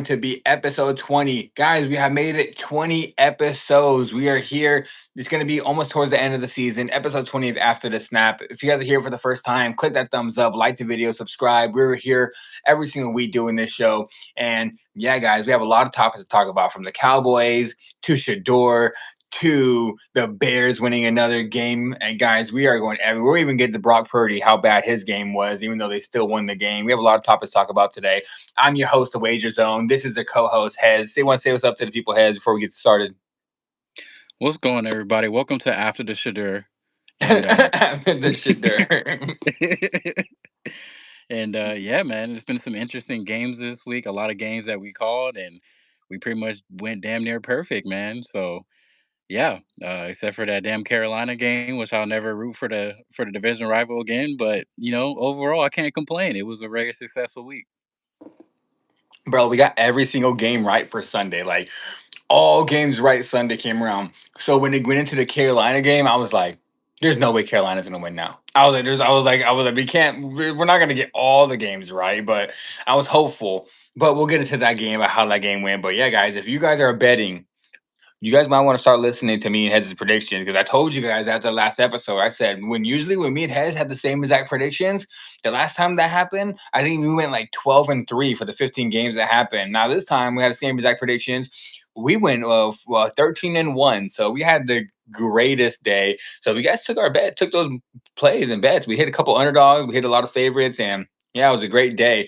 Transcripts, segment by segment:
to be episode 20. Guys, we have made it 20 episodes. We are here. It's going to be almost towards the end of the season. Episode 20 of After the Snap. If you guys are here for the first time, click that thumbs up, like the video, subscribe. We're here every single week doing this show. And yeah, guys, we have a lot of topics to talk about, from the Cowboys to Shedeur to the Bears winning another game. And guys, we are going everywhere. We even get to Brock Purdy, how bad his game was, even though they still won the game. We have a lot of topics to talk about today. I'm your host of Wager Zone. This is the co-host, Hez. They want to say what's up to the people, Hez, before we get started. What's going on, everybody? Welcome to After the Shedeur. And the Shedeur. Yeah, man, it's been some interesting games this week. A lot of games that we called, and we pretty much went damn near perfect, man. So yeah, except for that damn Carolina game, which I'll never root for the division rival again. But overall, I can't complain. It was a very successful week. Bro, we got every single game right for Sunday. Like, all games right Sunday came around. So when they went into the Carolina game, I was like, there's no way Carolina's gonna win now. I was like, we can't, we're not gonna get all the games right, but I was hopeful. But we'll get into that game, about how that game went. But yeah, guys, if you guys are betting, you guys might want to start listening to me and Hez's predictions, because I told you guys after the last episode, I said when me and Hez had the same exact predictions, the last time that happened, I think we went like 12-3 for the 15 games that happened. Now this time we had the same exact predictions. We went 13-1, so we had the greatest day. So if you guys took those plays and bets, we hit a couple underdogs, we hit a lot of favorites, and yeah, it was a great day.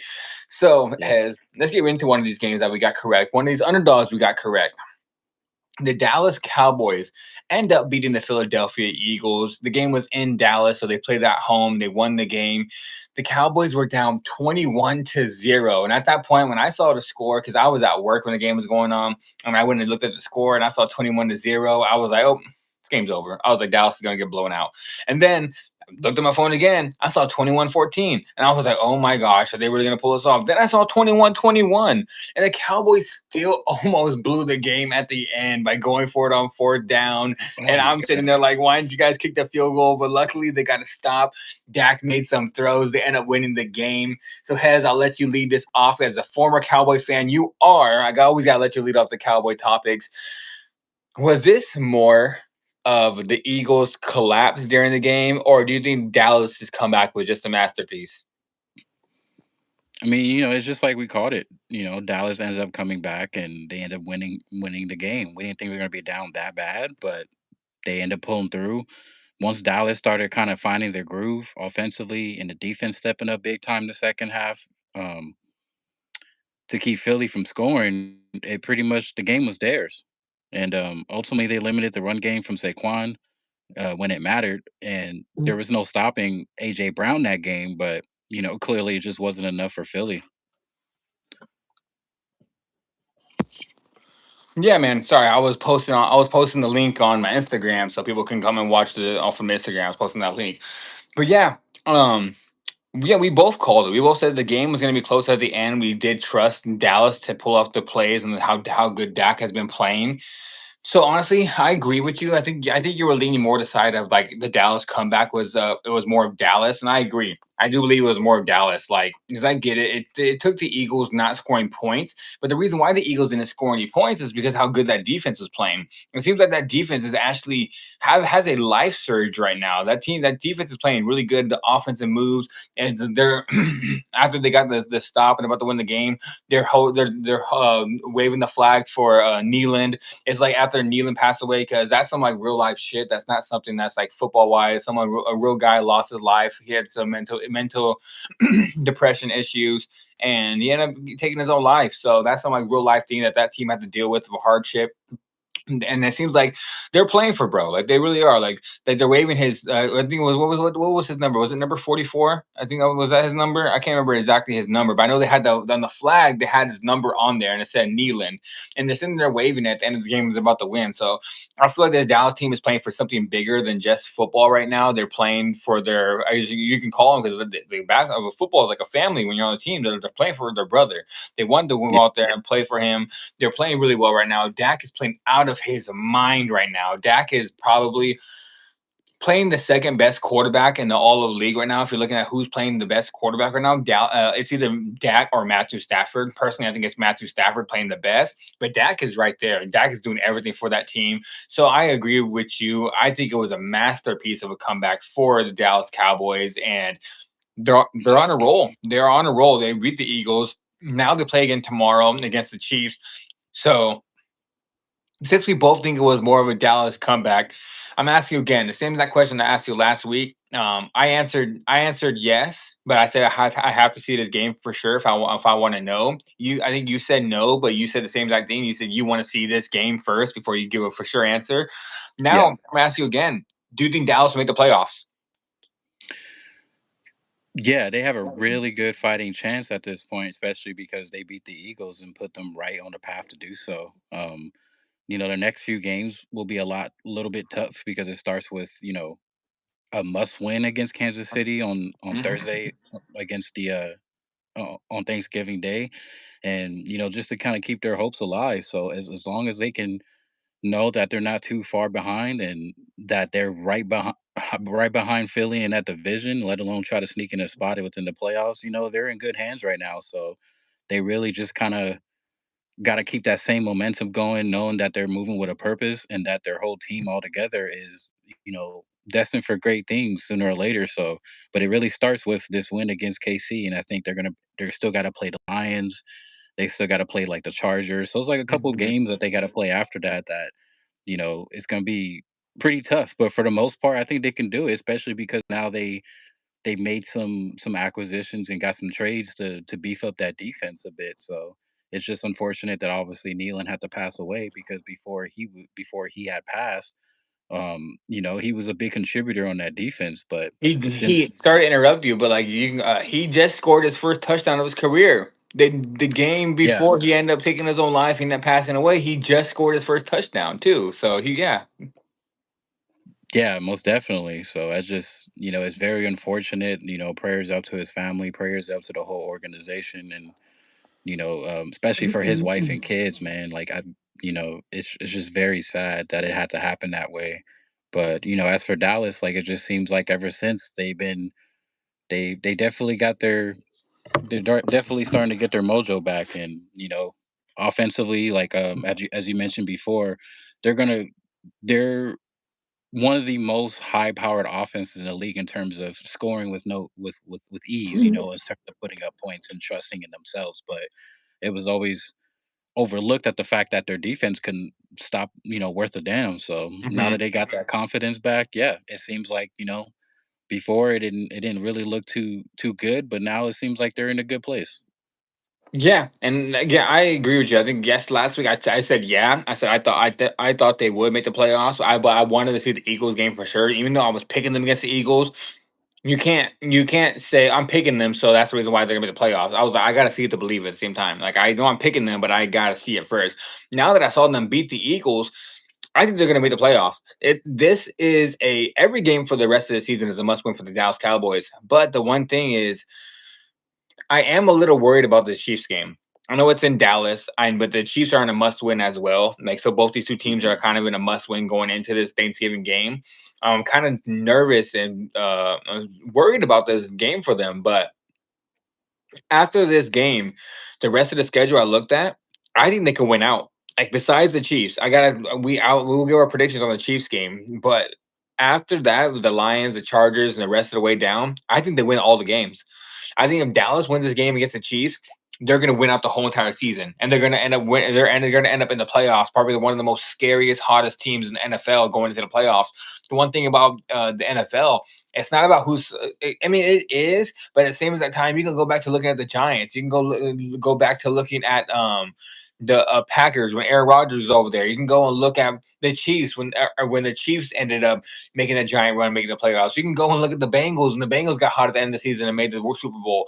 So Yeah. Hez, let's get into one of these games that we got correct. One of these underdogs we got correct. The Dallas Cowboys end up beating the Philadelphia Eagles. The game was in Dallas, so they played at home. They won the game. The Cowboys were down 21-0. And at that point, when I saw the score, because I was at work when the game was going on, and I went and looked at the score and I saw 21-0, I was like, oh, this game's over. I was like, Dallas is going to get blown out. And then looked at my phone again. I saw 21-14. And I was like, oh my gosh, are they really going to pull this off? Then I saw 21-21. And the Cowboys still almost blew the game at the end by going for it on fourth down. Oh And my I'm sitting there like, why didn't you guys kick the field goal? But luckily, they got to stop. Dak made some throws. They end up winning the game. So, Hez, I'll let you lead this off. As a former Cowboy fan you are, I always got to let you lead off the Cowboy topics. Was this more of the Eagles' collapse during the game, or do you think Dallas' comeback was just a masterpiece? I mean, it's just like we called it. Dallas ends up coming back and they end up winning the game. We didn't think we were going to be down that bad, but they end up pulling through. Once Dallas started kind of finding their groove offensively and the defense stepping up big time the second half, um, to keep Philly from scoring, it pretty much the game was theirs. And ultimately, they limited the run game from Saquon when it mattered, and there was no stopping AJ Brown that game. But clearly, it just wasn't enough for Philly. Yeah, man. Sorry, I was posting the link on my Instagram so people can come and watch the off from Instagram. I was posting that link. But um yeah, we both called it. We both said the game was going to be close at the end. We did trust Dallas to pull off the plays and how good Dak has been playing. So honestly, I agree with you. I think you were leaning more to the side of like the Dallas comeback was it was more of Dallas, and I agree. I do believe it was more of Dallas, like, because I get it. It took the Eagles not scoring points, but the reason why the Eagles didn't score any points is because how good that defense was playing. It seems like that defense is actually has a life surge right now. That defense is playing really good. The offensive moves, and they're after they got the stop and about to win the game, they're waving the flag for Nealand. It's like after Nealon passed away, because that's some like real life shit. That's not something that's like football wise. A real guy lost his life. He had some mental depression issues, and he ended up taking his own life. So that's some like real life thing that team had to deal with, of a hardship. And it seems like they're playing for bro, like they really are. Like they're waving his. I think it was what was his number? Was it number 44? I think was that his number. I can't remember exactly his number, but I know they had on the flag. They had his number on there, and it said Nealon. And they're sitting there waving at the end of the game was about to win. So I feel like the Dallas team is playing for something bigger than just football right now. They're playing for their, as you can call them, because football is like a family. When you're on the team, they're playing for their brother. They want to go out there and play for him. They're playing really well right now. Dak is playing out of his mind right now. Dak is probably playing the second best quarterback in the all of the league right now. If you're looking at who's playing the best quarterback right now, it's either Dak or Matthew Stafford. Personally, I think it's Matthew Stafford playing the best, but Dak is right there. Dak is doing everything for that team. So I agree with you. I think it was a masterpiece of a comeback for the Dallas Cowboys, and they're on a roll. They're on a roll. They beat the Eagles. Now they play again tomorrow against the Chiefs. So since we both think it was more of a Dallas comeback, I'm asking you again the same exact question I asked you last week. I answered yes, but I said I have to see this game for sure if I want to know. I think you said no, but you said the same exact thing. You said you want to see this game first before you give a for sure answer. Now Yeah. I'm gonna ask you again. Do you think Dallas will make the playoffs? Yeah, they have a really good fighting chance at this point, especially because they beat the Eagles and put them right on the path to do so. The next few games will be a little bit tough because it starts with, a must win against Kansas City on Mhm. Thursday against the on Thanksgiving Day, and just to kind of keep their hopes alive. So as long as they can know that they're not too far behind and that they're right behind right behind Philly in that division, let alone try to sneak in a spot within the playoffs, they're in good hands right now. So they really just kind of got to keep that same momentum going, knowing that they're moving with a purpose and that their whole team altogether is, destined for great things sooner or later. So, but it really starts with this win against KC, and I think they're still got to play the Lions. They still got to play like the Chargers. So it's like a couple Mhm. games that they got to play after that. It's going to be pretty tough. But for the most part, I think they can do it, especially because now they made some acquisitions and got some trades to beef up that defense a bit. So it's just unfortunate that obviously Nealon had to pass away because before he had passed, he was a big contributor on that defense. But since He sorry to interrupt you, but like he just scored his first touchdown of his career. The game yeah, before he ended up taking his own life, he ended up passing away. He just scored his first touchdown too. So yeah. yeah, most definitely. So that's just it's very unfortunate. Prayers out to his family, prayers out to the whole organization, and especially for his wife and kids, man. Like it's just very sad that it had to happen that way. But as for Dallas, like it just seems like ever since they definitely got definitely starting to get their mojo back, and offensively, like as you mentioned before, they're gonna they're one of the most high powered offenses in the league in terms of scoring with no with ease. In terms of putting up points and trusting in themselves, but it was always overlooked at the fact that their defense couldn't stop, worth a damn. So now Mhm. that they got that confidence back, yeah, it seems like, before it didn't really look too good, but now it seems like they're in a good place. Yeah, and yeah, I agree with you. I think yes, last week I said yeah. I said I thought they would make the playoffs. But I wanted to see the Eagles game for sure, even though I was picking them against the Eagles. You can't say I'm picking them, so that's the reason why they're gonna make the playoffs. I was like, I gotta see it to believe it at the same time. Like I know I'm picking them, but I gotta see it first. Now that I saw them beat the Eagles, I think they're gonna make the playoffs. This is a every game for the rest of the season is a must win for the Dallas Cowboys. But the one thing is I am a little worried about the Chiefs game. I know it's in Dallas, but the Chiefs are in a must win as well. Like so, both these two teams are kind of in a must win going into this Thanksgiving game. I'm kind of nervous and worried about this game for them. But after this game, the rest of the schedule I looked at, I think they can win out. Like besides the Chiefs, we'll give our predictions on the Chiefs game, but after that, with the Lions, the Chargers, and the rest of the way down, I think they win all the games. I think if Dallas wins this game against the Chiefs, they're going to win out the whole entire season, and they're going to end up they're going to end up in the playoffs. Probably one of the most scariest, hottest teams in the NFL going into the playoffs. The one thing about the NFL, it's not about who's. I mean, it is, but at the same as that time, you can go back to looking at the Giants. You can go back to looking at the Packers when Aaron Rodgers was over there. You can go and look at the Chiefs when the Chiefs ended up making a giant run, making the playoffs. You can go and look at the Bengals, and the Bengals got hot at the end of the season and made the Super Bowl.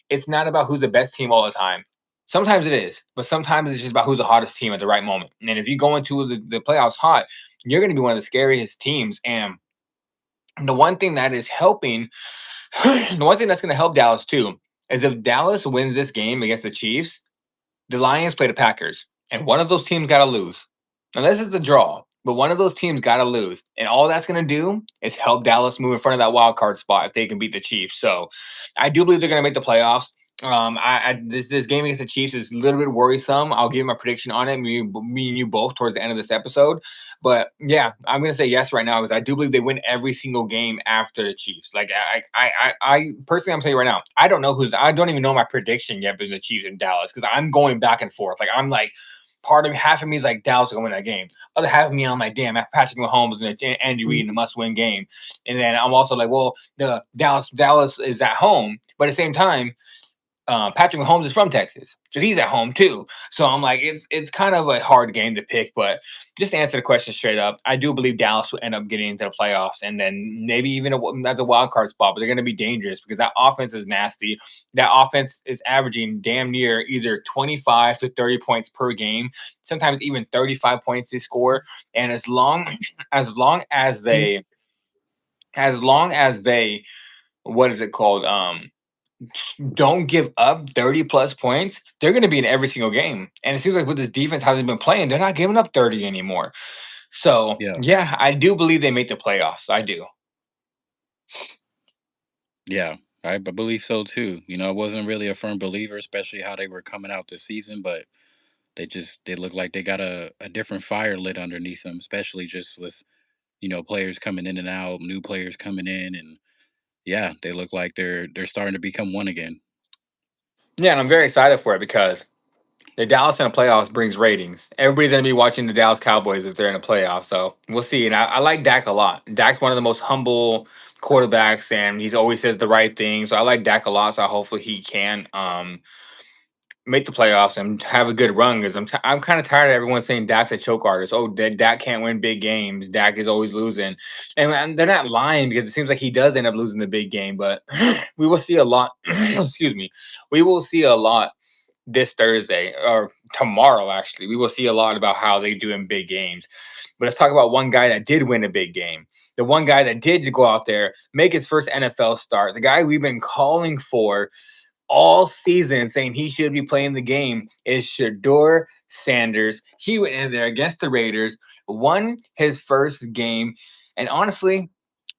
It's not about who's the best team all the time. Sometimes it is, but sometimes it's just about who's the hottest team at the right moment. And if you go into the playoffs hot, you're going to be one of the scariest teams. And the one thing that is helping, the one thing that's going to help Dallas too, is if Dallas wins this game against the Chiefs, the Lions play the Packers, and one of those teams got to lose. Unless it's a draw. but one of those teams got to lose, and all that's going to do is help Dallas move in front of that wild card spot if they can beat the Chiefs. So, I do believe they're going to make the playoffs. This game against the Chiefs is a little bit worrisome. I'll give you my prediction on it. Me and you both towards the end of this episode. But yeah, I'm gonna say yes right now because I do believe they win every single game after the Chiefs. Like I personally, I'm saying right now, I don't even know my prediction yet between the Chiefs and Dallas because I'm going back and forth. Like I'm like. Part of half of me is like Dallas is going to win that game. Other half of me, I'm like, damn, Patrick Mahomes and Andy Reid in a must-win game. And then I'm also like, well, the Dallas is at home, but at the same time, Patrick Mahomes is from Texas, so he's at home too. So I'm like, it's kind of a hard game to pick. But just to answer the question straight up, I do believe Dallas will end up getting into the playoffs, and then maybe even as a wild card spot. But they're going to be dangerous because that offense is nasty. That offense is averaging damn near either 25 to 30 points per game, sometimes even 35 points they score. And as long as they, what is it called? Don't give up 30 plus points, they're going to be in every single game. And it seems like with this defense, how they've been playing, they're not giving up 30 anymore. So, Yeah. yeah, I do believe they make the playoffs. I do. Yeah, I believe so too. I wasn't really a firm believer, especially how they were coming out this season, but they look like they got a different fire lit underneath them, especially just with players coming in and out, new players coming in, and yeah, they look like they're starting to become one again. Yeah, and I'm very excited for it because the Dallas in the playoffs brings ratings. Everybody's going to be watching the Dallas Cowboys if they're in the playoffs. So we'll see. And I like Dak a lot. Dak's one of the most humble quarterbacks, and he's always says the right thing. So I like Dak a lot. So hopefully he can make the playoffs and have a good run because I'm kind of tired of everyone saying Dak's a choke artist. Oh, Dak can't win big games. Dak is always losing, and they're not lying because it seems like he does end up losing the big game. But we will see a lot. Excuse me. We will see a lot this Thursday or tomorrow. Actually, we will see a lot about how they do in big games. But let's talk about one guy that did win a big game. The one guy that did go out there, make his first NFL start. The guy we've been calling for all season saying he should be playing the game is Shedeur Sanders. He went in there against the Raiders, won his first game, and honestly,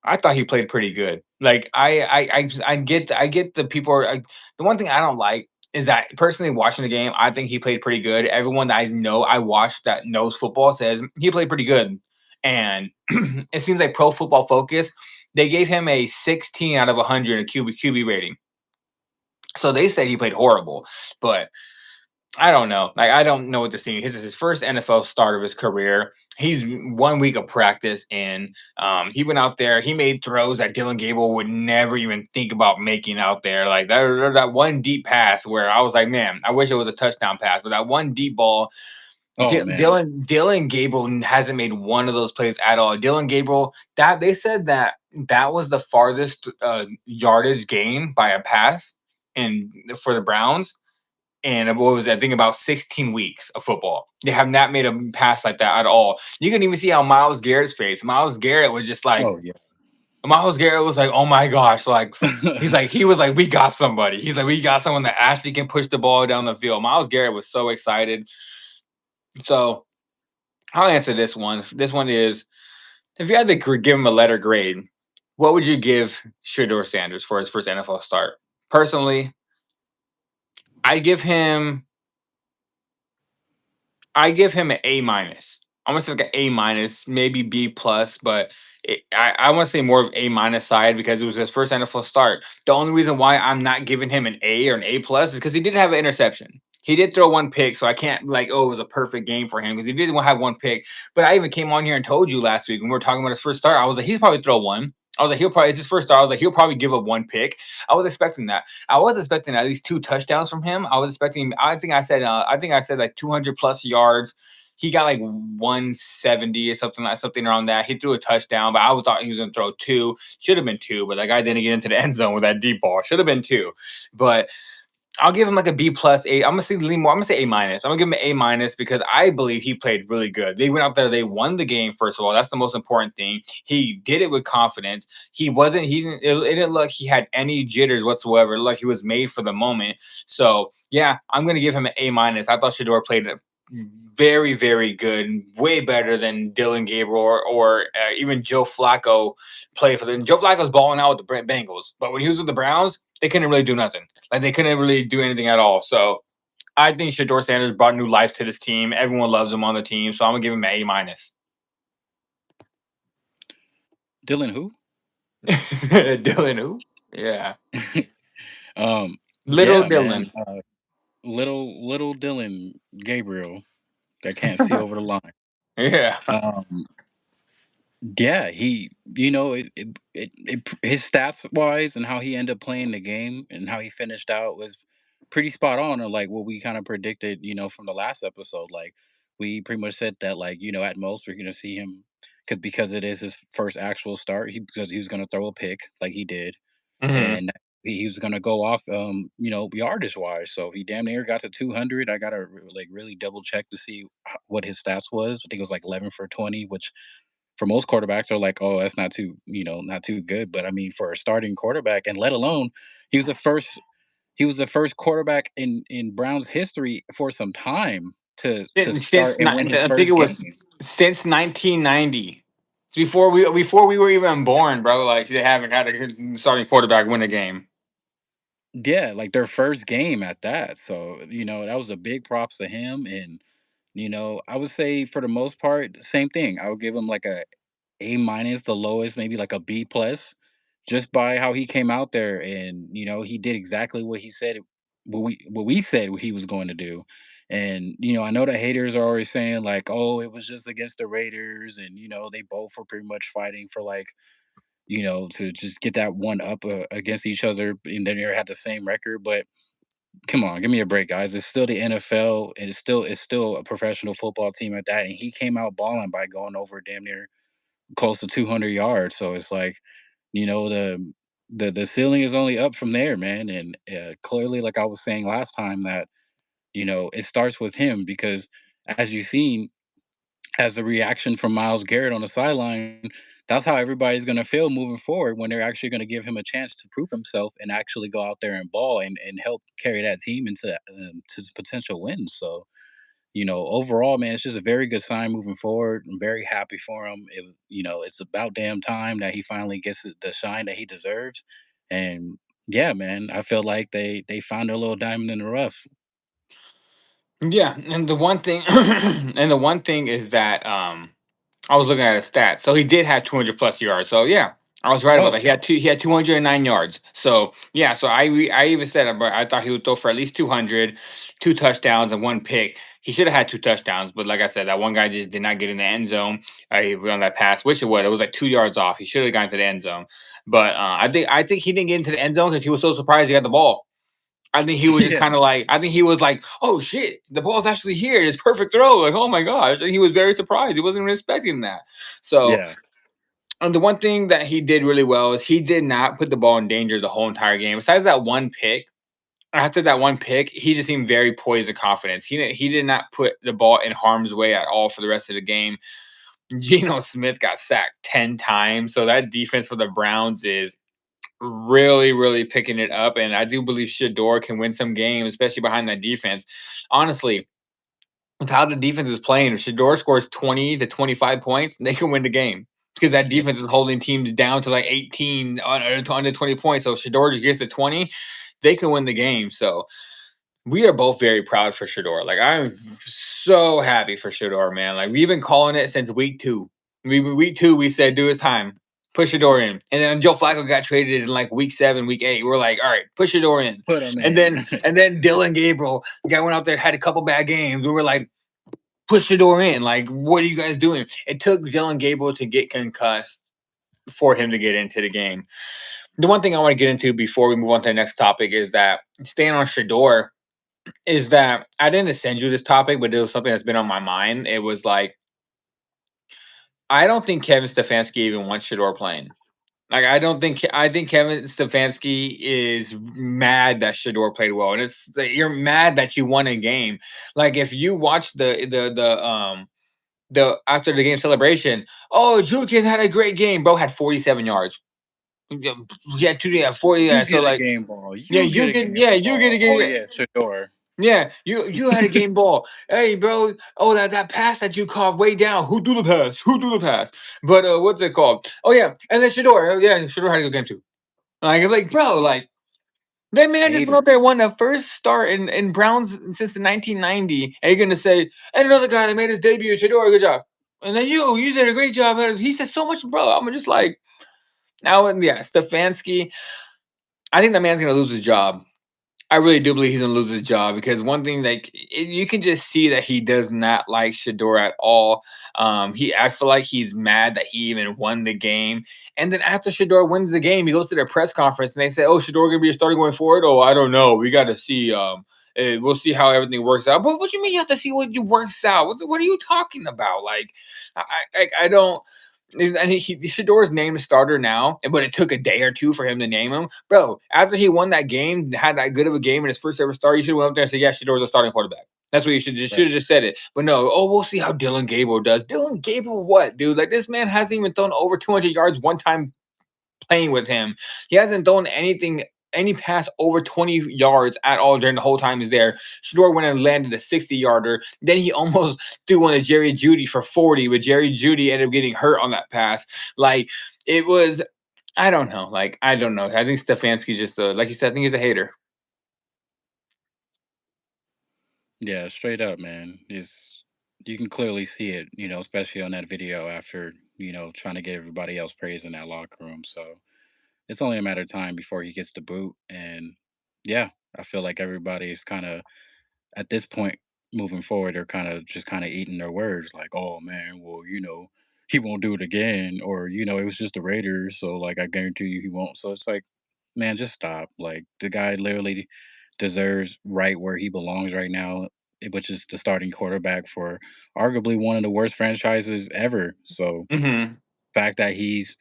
I thought he played pretty good. Like I get the people are the one thing I don't like is that personally watching the game, I think he played pretty good. Everyone that I know I watched that knows football says he played pretty good. And it seems like Pro Football Focus, they gave him a 16 out of 100 in a QB rating. So they said he played horrible, but I don't know. Like I don't know what to see. This is his first NFL start of his career. He's 1 week of practice in. He went out there. He made throws that Dylan Gable would never even think about making out there. Like that one deep pass where I was like, man, I wish it was a touchdown pass. But that one deep ball, Oh man. Dylan Gable hasn't made one of those plays at all. Dylan Gable, that they said that was the farthest yardage gain by a pass and for the Browns. And what was that? I think about 16 weeks of football. They have not made a pass like that at all. You can even see how Myles Garrett's face. Myles Garrett was just like, Oh yeah. Myles Garrett was like, oh my gosh. Like, he was like, we got somebody. He's like, we got someone that actually can push the ball down the field. Myles Garrett was so excited. So I'll answer this one. This one is if you had to give him a letter grade, what would you give Shedeur Sanders for his first NFL start? Personally, I'd give him an A minus. I'm gonna say like an A minus, maybe B plus, but I want to say more of A minus side because it was his first NFL start. The only reason why I'm not giving him an A or an A plus is because he did have an interception. He did throw one pick, so I can't like, oh, it was a perfect game for him because he did have one pick. But I even came on here and told you last week when we were talking about his first start, I was like, he's probably throw one. I was like, it's his first start. I was like, he'll probably give up one pick. I was expecting that. I was expecting at least 2 touchdowns from him. I was expecting. I think I said like 200 plus yards. He got like 170 or something around that. He threw a touchdown, but I thought he was going to throw 2. Should have been 2, but that guy didn't get into the end zone with that deep ball. Should have been 2, but I'll give him like a B plus A. I'm gonna say lean more. I'm gonna say A minus. I'm gonna give him an A minus because I believe he played really good. They went out there, they won the game. First of all, that's the most important thing. He did it with confidence. He wasn't. He didn't. It didn't look like he had any jitters whatsoever. It looked like he was made for the moment. So yeah, I'm gonna give him an A minus. I thought Shedeur played very, very good, way better than Dylan Gabriel or even Joe Flacco play for them. Joe Flacco's balling out with the Bengals, but when he was with the Browns, they couldn't really do nothing. Like they couldn't really do anything at all. So I think Shedeur Sanders brought new life to this team. Everyone loves him on the team, so I'm gonna give him an A minus. Dylan who? Dylan who? Yeah, little Yeah, man. Dylan. Little Dylan Gabriel that can't see over the line. Yeah. Um, yeah, he, his stats wise and how he ended up playing the game and how he finished out was pretty spot on, or like what we kind of predicted, from the last episode. Like we pretty much said that, like, at most we're gonna see him because it is his first actual start. Because he was gonna throw a pick like he did, Hmm. and he was gonna go off, yardage wise. So he damn near got to 200. I gotta like really double check to see what his stats was. I think it was like 11 for 20, which for most quarterbacks are like, oh, that's not too good. But I mean, for a starting quarterback, and let alone he was the first he was the first quarterback in Browns history for some time to start and win his I think it first game. was since 1990. Before we were even born, bro. Like they haven't had a starting quarterback win a game. Yeah, like their first game at that. So, that was a big props to him. And, I would say for the most part, same thing. I would give him like A minus, the lowest, maybe like a B plus, just by how he came out there and, he did exactly what he said, what we said he was going to do. And, I know the haters are always saying like, oh, it was just against the Raiders, and, they both were pretty much fighting for like, to just get that one up against each other, and then they had the same record. But come on, give me a break, guys. It's still the NFL, and it's still a professional football team at that. And he came out balling by going over damn near close to 200 yards. So it's like, the ceiling is only up from there, man. And clearly, like I was saying last time, that it starts with him, because as you've seen, as the reaction from Miles Garrett on the sideline, that's how everybody's going to feel moving forward when they're actually going to give him a chance to prove himself and actually go out there and ball and help carry that team into to potential wins. So, overall, man, it's just a very good sign moving forward. I'm very happy for him. It's about damn time that he finally gets the shine that he deserves. And yeah, man, I feel like they found their little diamond in the rough. Yeah, and the one thing, and the one thing is that I was looking at his stats. So he did have 200 plus yards. So yeah, I was right about Oh, that. okay. He had 209 yards. So yeah, so I even said I thought he would throw for at least 200, two touchdowns and one pick. He should have had two touchdowns, but like I said, that one guy just did not get in the end zone. He on that pass, which it was like 2 yards off. He should have gotten to the end zone, but I think he didn't get into the end zone because he was so surprised he got the ball. I think he was just Yeah, kind of like, I think he was like, oh shit, the ball's actually here. It's perfect throw. Like, oh my gosh. And he was very surprised. He wasn't even expecting that. So, yeah. and the one thing that he did really well is he did not put the ball in danger the whole entire game. Besides that one pick, after that one pick, he just seemed very poised and confident. He did not put the ball in harm's way at all for the rest of the game. Geno Smith got sacked 10 times. So that defense for the Browns is really, really picking it up. And I do believe Shador can win some games, especially behind that defense. Honestly, with how the defense is playing, if Shador scores 20 to 25 points, they can win the game because that Yeah. defense is holding teams down to like 18 under 20 points. So if Shador just gets to 20, they can win the game. So we are both very proud for Shador. Like I'm so happy for Shador, man. Like we've been calling it since week two. Week two, we said do his time, push Shador in, and then Joe Flacco got traded in like week seven, week eight. We're like, all right, push Shador in, Put him and in. then Dylan Gabriel, the guy went out there had a couple bad games. We were like, push Shador in. Like, what are you guys doing? It took Dylan Gabriel to get concussed for him to get into the game. The one thing I want to get into before we move on to the next topic is that staying on Shador is that I didn't send you this topic, but it was something that's been on my mind. It was like I don't think Kevin Stefanski even wants Shador playing. Like I think Kevin Stefanski is mad that Shador played well, and it's like, you're mad that you won a game. Like if you watch the after the game celebration, oh Jukins had a great game, bro. Had 47 yards. He had 40. Yeah, You so get a like game ball. You get a game yeah, you get ball. a Oh game. yeah, Shador. Yeah, you had a game ball. Hey, bro. Oh, that pass that you caught way down. Who do the pass? Who do the pass? But what's it called? Oh yeah, and then Shedeur. Oh yeah, Shedeur had a good game too. Like bro, like that man just went Hater. out there and won the first start in Browns since the 1990. And you're gonna say, and another guy that made his debut, Shedeur, good job. And then you did a great job. And he said so much, bro. I'm just like now, and yeah, Stefanski. I think that man's gonna lose his job. I really do believe he's gonna lose his job because one thing, like you can just see that he does not like Shador at all. I feel like he's mad that he even won the game. And then after Shador wins the game, he goes to their press conference and they say, "Oh, Shador gonna be a starter going forward." Oh, I don't know. We got to see. We'll see how everything works out. But what do you mean you have to see what you works out? What are you talking about? Like, I don't. And Shador's named starter now, but it took a day or two for him to name him. Bro, after he won that game, had that good of a game in his first ever start, you should have went up there and said, "Yeah, Shador's a starting quarterback." That's what you should Right. have just said it. But no, oh, we'll see how Dylan Gable does. Dylan Gable, what, dude? Like this man hasn't even thrown over 200 yards one time playing with him. He hasn't thrown any pass over 20 yards at all during the whole time he's there. Shador went and landed a 60-yarder. Then he almost threw one to Jerry Judy for 40, but Jerry Judy ended up getting hurt on that pass. Like it was, I don't know. Like I don't know. I think Stefanski just, like you said, I think he's a hater. Yeah, straight up, man. Is you can clearly see it, especially on that video after, trying to get everybody else praise in that locker room. So it's only a matter of time before he gets the boot. And yeah, I feel like everybody's kind of at this point moving forward, they're kind of eating their words, like, oh man, well, he won't do it again, or it was just the Raiders, so like I guarantee you he won't. So it's like, man, just stop. Like the guy literally deserves right where he belongs right now, which is the starting quarterback for arguably one of the worst franchises ever. So Hmm. fact that he's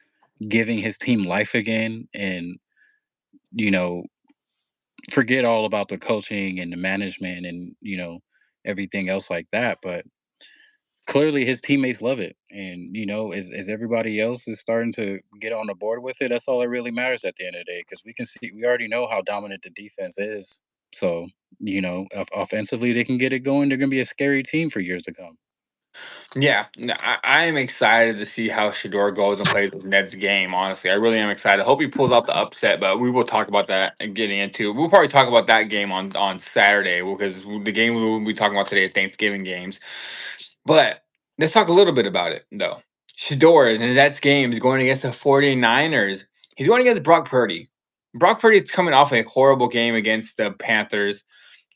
giving his team life again and you know forget all about the coaching and the management and everything else like that, but clearly his teammates love it. And as everybody else is starting to get on the board with it, that's all that really matters at the end of the day, because we already know how dominant the defense is. So offensively they can get it going, they're going to be a scary team for years to come. Yeah, no, I am excited to see how Shador goes and plays this Nets game. Honestly, I really am excited. Hope he pulls out the upset, but we will talk about that and getting into. We'll probably talk about that game on Saturday because the game we will be talking about today are Thanksgiving games. But let's talk a little bit about it though. Shador in the Nets game is going against the 49ers. He's going against Brock Purdy. Brock Purdy is coming off a horrible game against the Panthers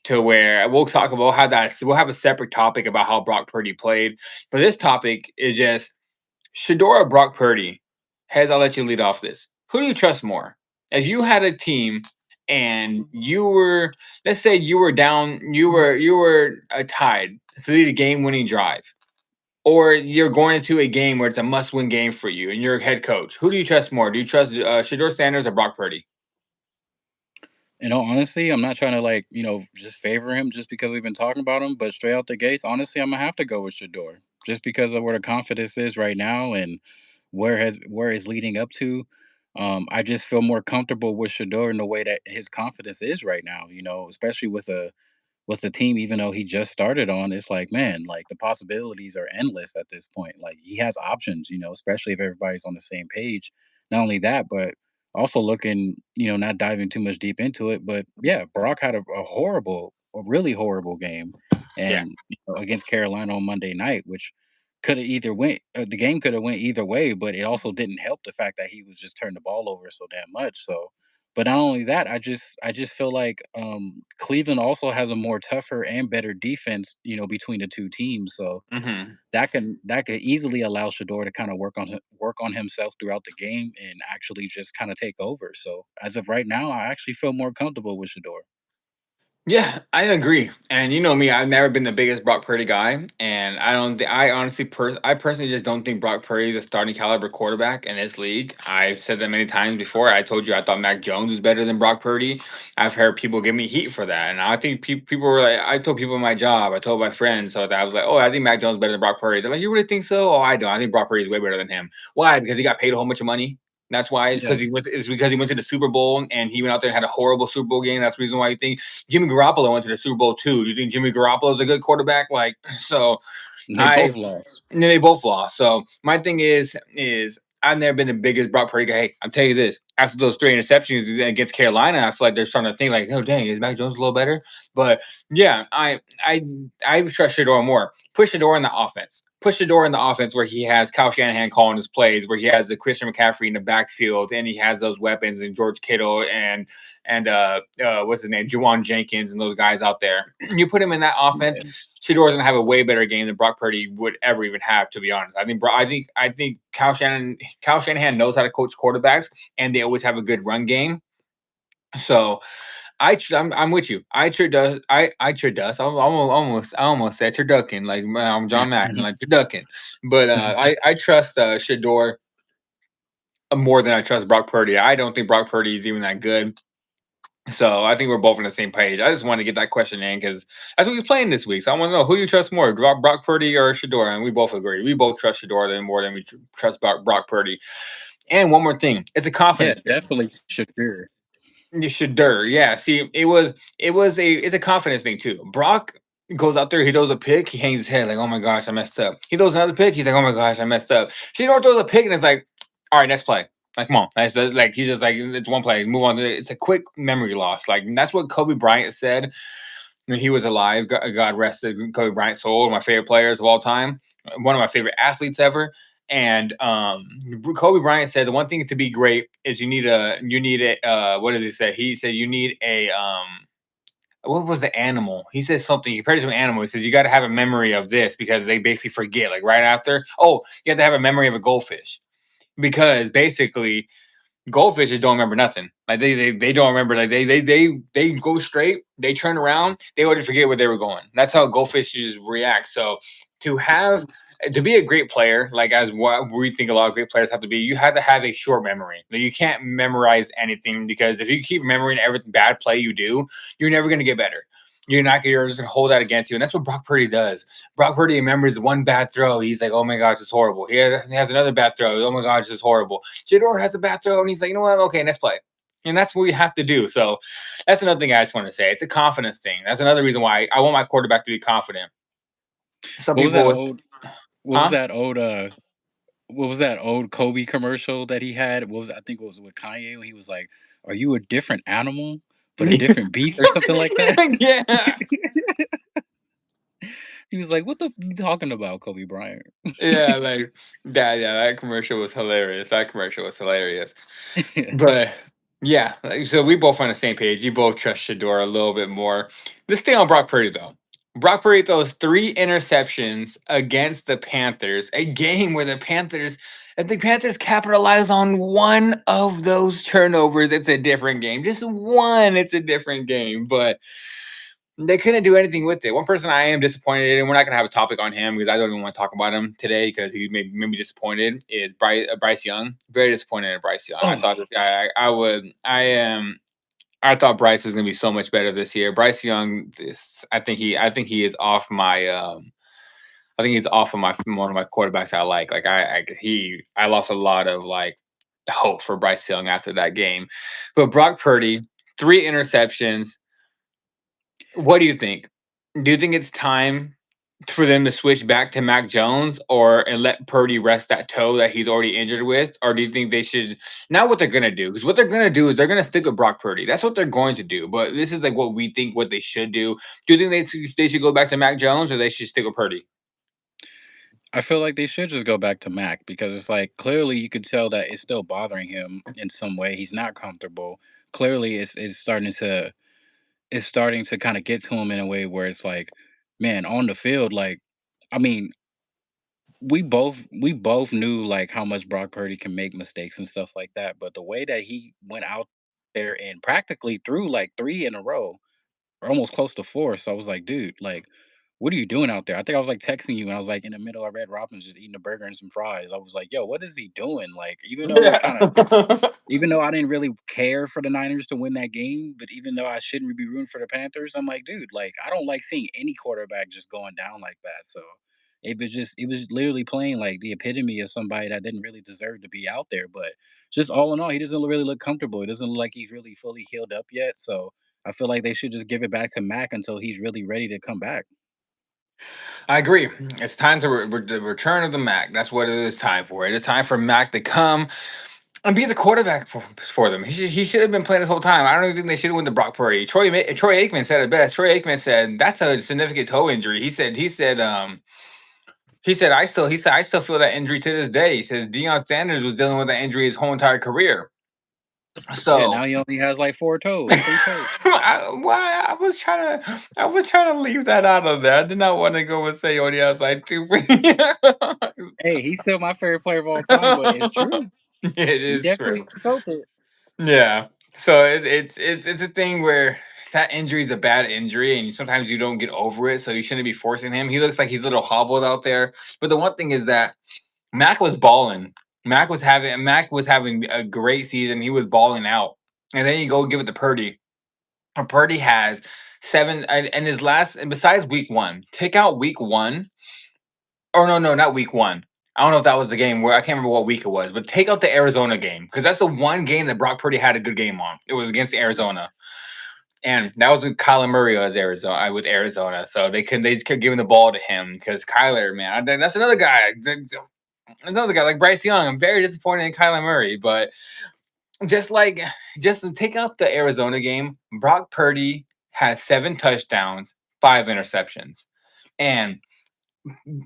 to where we'll talk about how that we'll have a separate topic about how Brock Purdy played. But this topic is just Shador or Brock Purdy. Hez, I'll let you lead off this. Who do you trust more? If you had a team and you were, let's say you were down, you were tied to lead a game-winning drive, or you're going into a game where it's a must-win game for you, and you're a head coach. Who do you trust more? Do you trust Shedeur Sanders or Brock Purdy? In all honesty, I'm not trying to like, just favor him just because we've been talking about him, but straight out the gates, honestly, I'm gonna have to go with Shador. Just because of where the confidence is right now and where it's leading up to. I just feel more comfortable with Shador in the way that his confidence is right now, especially with the team, even though he just started on, it's like, man, like the possibilities are endless at this point. Like he has options, especially if everybody's on the same page. Not only that, but also looking, not diving too much deep into it, but yeah, Brock had a really horrible game, Yeah. and against Carolina on Monday night, which could have either went the game could have went either way, but it also didn't help the fact that he was just turning the ball over so damn much. So but not only that, I just feel like Cleveland also has a more tougher and better defense, between the two teams. So Hmm. that could easily allow Shador to kind of work on himself throughout the game and actually just kind of take over. So as of right now, I actually feel more comfortable with Shador. Yeah, I agree. And you know me, I've never been the biggest Brock Purdy guy, and I don't. I honestly, I personally just don't think Brock Purdy is a starting caliber quarterback in this league. I've said that many times before. I told you I thought Mac Jones was better than Brock Purdy. I've heard people give me heat for that, and I think people were like, I told people in my job, I told my friends, so that I was like, oh, I think Mac Jones is better than Brock Purdy. They're like, you really think so? Oh, I don't. I think Brock Purdy is way better than him. Why? Because he got paid a whole bunch of money. That's why Yeah. it's because he went to the Super Bowl and he went out there and had a horrible Super Bowl game. That's the reason why you think Jimmy Garoppolo went to the Super Bowl too. Do you think Jimmy Garoppolo is a good quarterback? Like so, They I both lost. and they both lost. So my thing is I've never been the biggest Brock Purdy guy. Hey, I'll tell you this: after those three interceptions against Carolina, I feel like they're starting to think like, oh dang, is Mac Jones a little better? But yeah, I trust Shedeur more. Push Shedeur in the offense. Push Shedeur in the offense where he has Kyle Shanahan calling his plays, where he has the Christian McCaffrey in the backfield, and he has those weapons and George Kittle and what's his name, Juwan Jenkins, and those guys out there. You put him in that offense, Yeah. Shador's gonna have a way better game than Brock Purdy would ever even have. To be honest, I think Kyle Shanahan knows how to coach quarterbacks, and they always have a good run game. So I'm with you. I sure does. I almost said turducken like I'm John Madden like turducken, but I trust Shador more than I trust Brock Purdy. I don't think Brock Purdy is even that good. So I think we're both on the same page. I just wanted to get that question in because that's what he's playing this week. So I want to know who do you trust more, Brock Purdy or Shador? And we both agree. We both trust Shador more than we trust Brock Purdy. And one more thing, it's a Yeah, confidence thing. definitely Shedeur. Shedeur, yeah. See, it's a confidence thing too. Brock goes out there, he throws a pick, he hangs his head like, oh my gosh, I messed up. He throws another pick, he's like, oh my gosh, I messed up. Shedeur throws a pick and it's like, all right, next play. Like, come on. Like he's just like it's one play, move on. It's a quick memory loss. Like that's what Kobe Bryant said when he was alive. God rested Kobe Bryant's soul, one of my favorite players of all time, one of my favorite athletes ever. And Kobe Bryant said the one thing to be great is you need a what did he say? He said you need a what was the animal? He said something. He compared it to an animal. He says you got to have a memory of this because they basically forget. Like right after, oh, you have to have a memory of a goldfish because basically goldfishes don't remember nothing. Like they don't remember. Like they go straight. They turn around. They already forget where they were going. That's how goldfishes react. So to be a great player, like as what we think a lot of great players have to be, you have to have a short memory. Like you can't memorize anything because if you keep remembering every bad play you do, you're never going to get better. You're just gonna hold that against you, and that's what Brock Purdy does. Brock Purdy remembers one bad throw. He's like, "Oh my gosh, it's horrible." He has another bad throw. Oh my gosh, it's horrible. Shedeur has a bad throw, and he's like, "You know what? Okay, let's play." And that's what we have to do. So that's another thing I just want to say. It's a confidence thing. That's another reason why I want my quarterback to be confident. Some What was that people, old what was huh? that old what was that old Kobe commercial that he had? What was I think it was with Kanye when he was like, "Are you a different animal, but a different beast or something like that?" Yeah, He was like, "What the f you talking about, Kobe Bryant?" yeah, like that. Yeah, that commercial was hilarious. That commercial was hilarious. But yeah, like, so we both on the same page. You both trust Shador a little bit more. Let's stay on Brock Purdy though. Brock Purdy throws three interceptions against the Panthers, a game where if the Panthers capitalize on one of those turnovers, it's a different game. Just one, it's a different game. But they couldn't do anything with it. One person I am disappointed in, and we're not going to have a topic on him because I don't even want to talk about him today because he made me disappointed, is Bryce Young. Very disappointed in Bryce Young. I Oh, thought this guy, I would, I am. I thought Bryce was going to be so much better this year. Bryce Young, I think he is off my, I think he's off of my one of my quarterbacks I like. Like I lost a lot of like hope for Bryce Young after that game, but Brock Purdy, three interceptions. What do you think? Do you think it's time for them to switch back to Mac Jones or and let Purdy rest that toe that he's already injured with? Or do you think they should not what they're gonna do? Because what they're gonna do is they're gonna stick with Brock Purdy. That's what they're going to do. But this is like what we think what they should do. Do you think they should go back to Mac Jones or they should stick with Purdy? I feel like they should just go back to Mac because it's like clearly you could tell that it's still bothering him in some way. He's not comfortable. Clearly, it's starting to kind of get to him in a way where it's like, man, on the field, like, I mean, we both knew like how much Brock Purdy can make mistakes and stuff like that, but the way that he went out there and practically threw like three in a row, or almost close to four. So I was like, dude, like, what are you doing out there? I think I was like texting you and I was like in the middle of Red Robin's just eating a burger and some fries. I was like, yo, what is he doing? Like, Yeah. even though I didn't really care for the Niners to win that game, but even though I shouldn't be rooting for the Panthers, I'm like, dude, like, I don't like seeing any quarterback just going down like that. So It was literally playing like the epitome of somebody that didn't really deserve to be out there. But just all in all, he doesn't really look comfortable. It doesn't look like he's really fully healed up yet. So I feel like they should just give it back to Mac until he's really ready to come back. I agree. It's time to the return of the Mac. That's what it is time for. It is time for Mac to come and be the quarterback for them. He should have been playing this whole time. I don't even think they should have went to Brock Purdy. Troy Aikman said it best. Troy Aikman said that's a significant toe injury. He said I still feel that injury to this day. He says Deion Sanders was dealing with that injury his whole entire career. Yeah, So now he only has like 4 toes, 3 toes. I was trying to leave that out of there. I did not want to go and say on the outside too. Hey, he's still my favorite player of all time, but it's true. It He is true. definitely felt it. Yeah. So it's a thing where that injury is a bad injury, and sometimes you don't get over it. So you shouldn't be forcing him. He looks like he's a little hobbled out there. But the one thing is that Mac was balling. Mac was having a great season. He was balling out, and then you go give it to Purdy. Purdy has seven and his last and besides week one. Take out week one. Or no, not week one. I don't know if that was the game where I can't remember what week it was, but take out the Arizona game because that's the one game that Brock Purdy had a good game on. It was against Arizona, and that was with Kyler Murray as Arizona with Arizona. So they just kept giving the ball to him because Kyler, man, that's another guy. Another guy like Bryce Young. I'm very disappointed in Kyler Murray, but just like just to take out the Arizona game, Brock Purdy has 7 touchdowns, 5 interceptions, and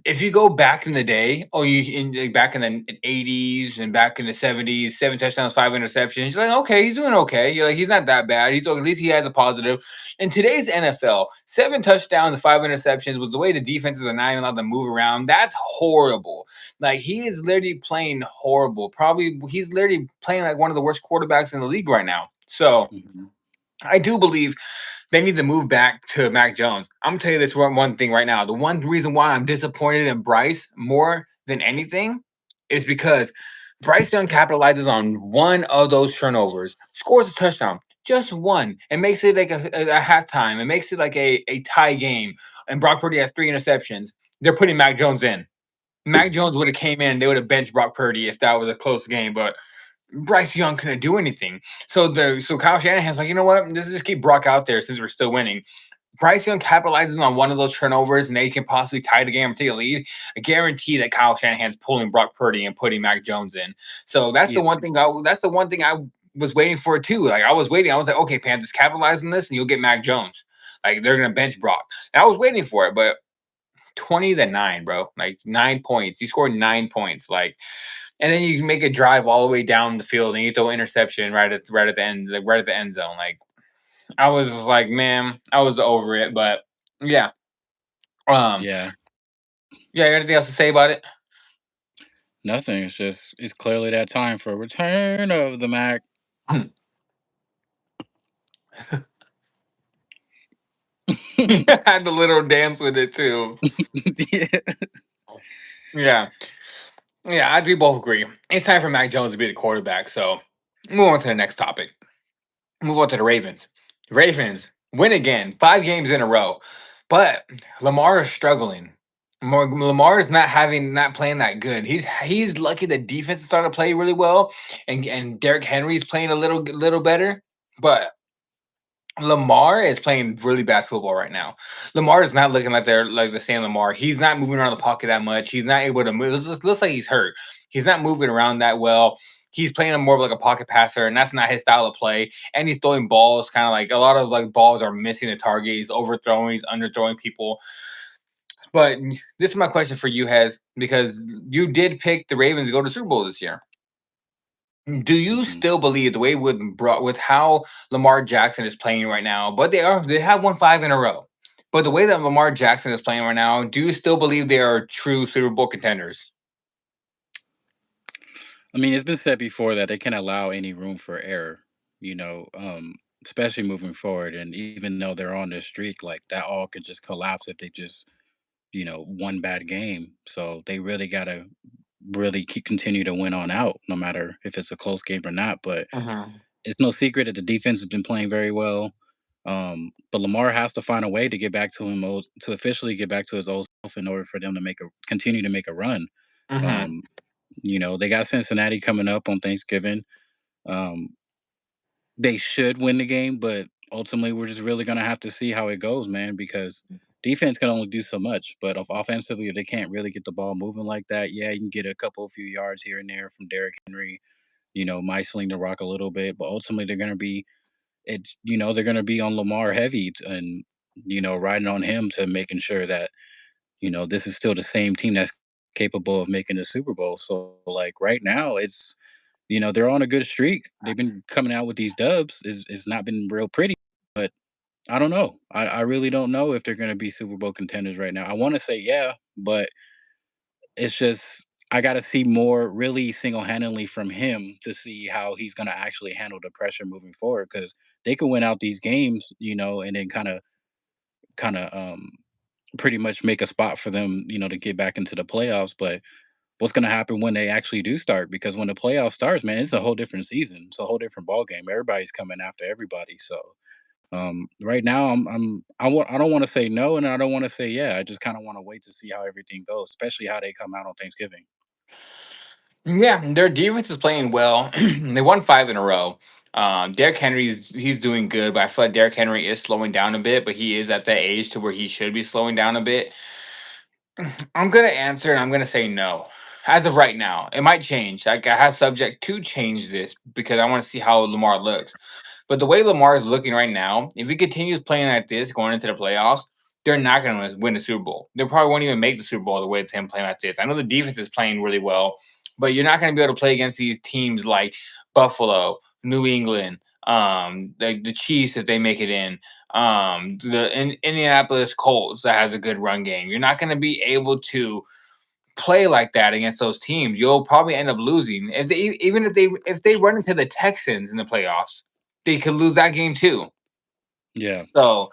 if you go back in the day, like, back in the '80s and back in the '70s, 7 touchdowns, 5 interceptions. You're like, okay, he's doing okay. You're like, he's not that bad. At least he has a positive. In today's NFL, 7 touchdowns and 5 interceptions was the way the defenses are not even allowed to move around. That's horrible. Like he is literally playing horrible. Probably he's literally playing like one of the worst quarterbacks in the league right now. So Mhm. I do believe they need to move back to Mac Jones. I'm gonna tell you this one thing right now. The one reason why I'm disappointed in Bryce more than anything is because Bryce Young capitalizes on one of those turnovers, scores a touchdown, just one, and makes it like a halftime. It makes it like a tie game. And Brock Purdy has 3 interceptions. They're putting Mac Jones in. Mac Jones would have came in. They would have benched Brock Purdy if that was a close game, but Bryce Young couldn't do anything. So Kyle Shanahan's like, you know what? Let's just keep Brock out there since we're still winning. Bryce Young capitalizes on one of those turnovers and they can possibly tie the game and take a lead. I guarantee that Kyle Shanahan's pulling Brock Purdy and putting Mac Jones in. So that's the Yeah, one thing. That's the one thing I was waiting for too. Like I was waiting. I was like, okay, Panthers capitalize on this and you'll get Mac Jones. Like they're gonna bench Brock. And I was waiting for it, but 20-9, bro. Like 9 points. You scored 9 points. Like and then you can make a drive all the way down the field and you throw interception right at the end, like right at the end zone. Like I was just like, man, I was over it. But yeah, um, yeah. yeah. Anything else to say about it? Nothing. It's just it's clearly that time for return of the Mac. He had the little dance with it too. Yeah. Yeah, yeah. We both agree. It's time for Mac Jones to be the quarterback. So move on to the next topic. Move on to the Ravens. Ravens win again, 5 games in a row, but Lamar is struggling. Lamar is not playing that good. He's lucky the defense started to play really well, and Derrick Henry's playing a little better, but Lamar is playing really bad football right now. Lamar is not looking like they're like the same Lamar. He's not moving around the pocket that much. He's not able to move. Looks like he's hurt. He's not moving around that well. He's playing more of like a pocket passer, and that's not his style of play. And he's throwing balls, kind of like a lot of like balls are missing the target. He's overthrowing, he's underthrowing people. But this is my question for you, Hez, because you did pick the Ravens to go to the Super Bowl this year. Do you Mhm. still believe the way with how Lamar Jackson is playing right now? But they have won 5 in a row. But the way that Lamar Jackson is playing right now, do you still believe they are true Super Bowl contenders? I mean, it's been said before that they can allow any room for error, especially moving forward. And even though they're on this streak, like that all could just collapse if they just, one bad game. So they really got to really continue to win on out, no matter if it's a close game or not. But Mhm. it's no secret that the defense has been playing very well. But Lamar has to find a way to get back to to officially get back to his old self in order for them to continue to make a run. Hmm. Um, they got Cincinnati coming up on Thanksgiving. Um, they should win the game, but ultimately we're just really gonna have to see how it goes, man, because defense can only do so much. But if offensively they can't really get the ball moving like that, yeah, you can get a couple few yards here and there from Derrick Henry, might sling the rock a little bit, but ultimately they're gonna be on Lamar heavy and riding on him to making sure that, this is still the same team that's capable of making the Super Bowl. So like right now they're on a good streak. They've been coming out with these dubs. It's not been real pretty, but I don't know. I really don't know if they're gonna be Super Bowl contenders right now. I wanna say yeah, but it's just I gotta see more really single-handedly from him to see how he's gonna actually handle the pressure moving forward. Because they could win out these games, and then kinda pretty much make a spot for them, to get back into the playoffs. But what's going to happen when they actually do start? Because when the playoff starts, man, it's a whole different season. It's a whole different ball game. Everybody's coming after everybody. So right now, I don't want to say no, and I don't want to say yeah. I just kind of want to wait to see how everything goes, especially how they come out on Thanksgiving. Yeah, their defense is playing well. They won 5 in a row. Derrick Henry's he's doing good, but I feel like Derrick Henry is slowing down a bit. But he is at that age to where he should be slowing down a bit. I'm gonna answer and I'm gonna say no. As of right now, it might change. Like I have subject to change this because I want to see how Lamar looks. But the way Lamar is looking right now, if he continues playing like this going into the playoffs, they're not going to win the Super Bowl. They probably won't even make the Super Bowl the way it's him playing like this. I know the defense is playing really well, but you're not going to be able to play against these teams like Buffalo, New England, the Chiefs if they make it in, Indianapolis Colts that has a good run game. You're not going to be able to play like that against those teams. You'll probably end up losing. Even if they run into the Texans in the playoffs, they could lose that game too. Yeah, So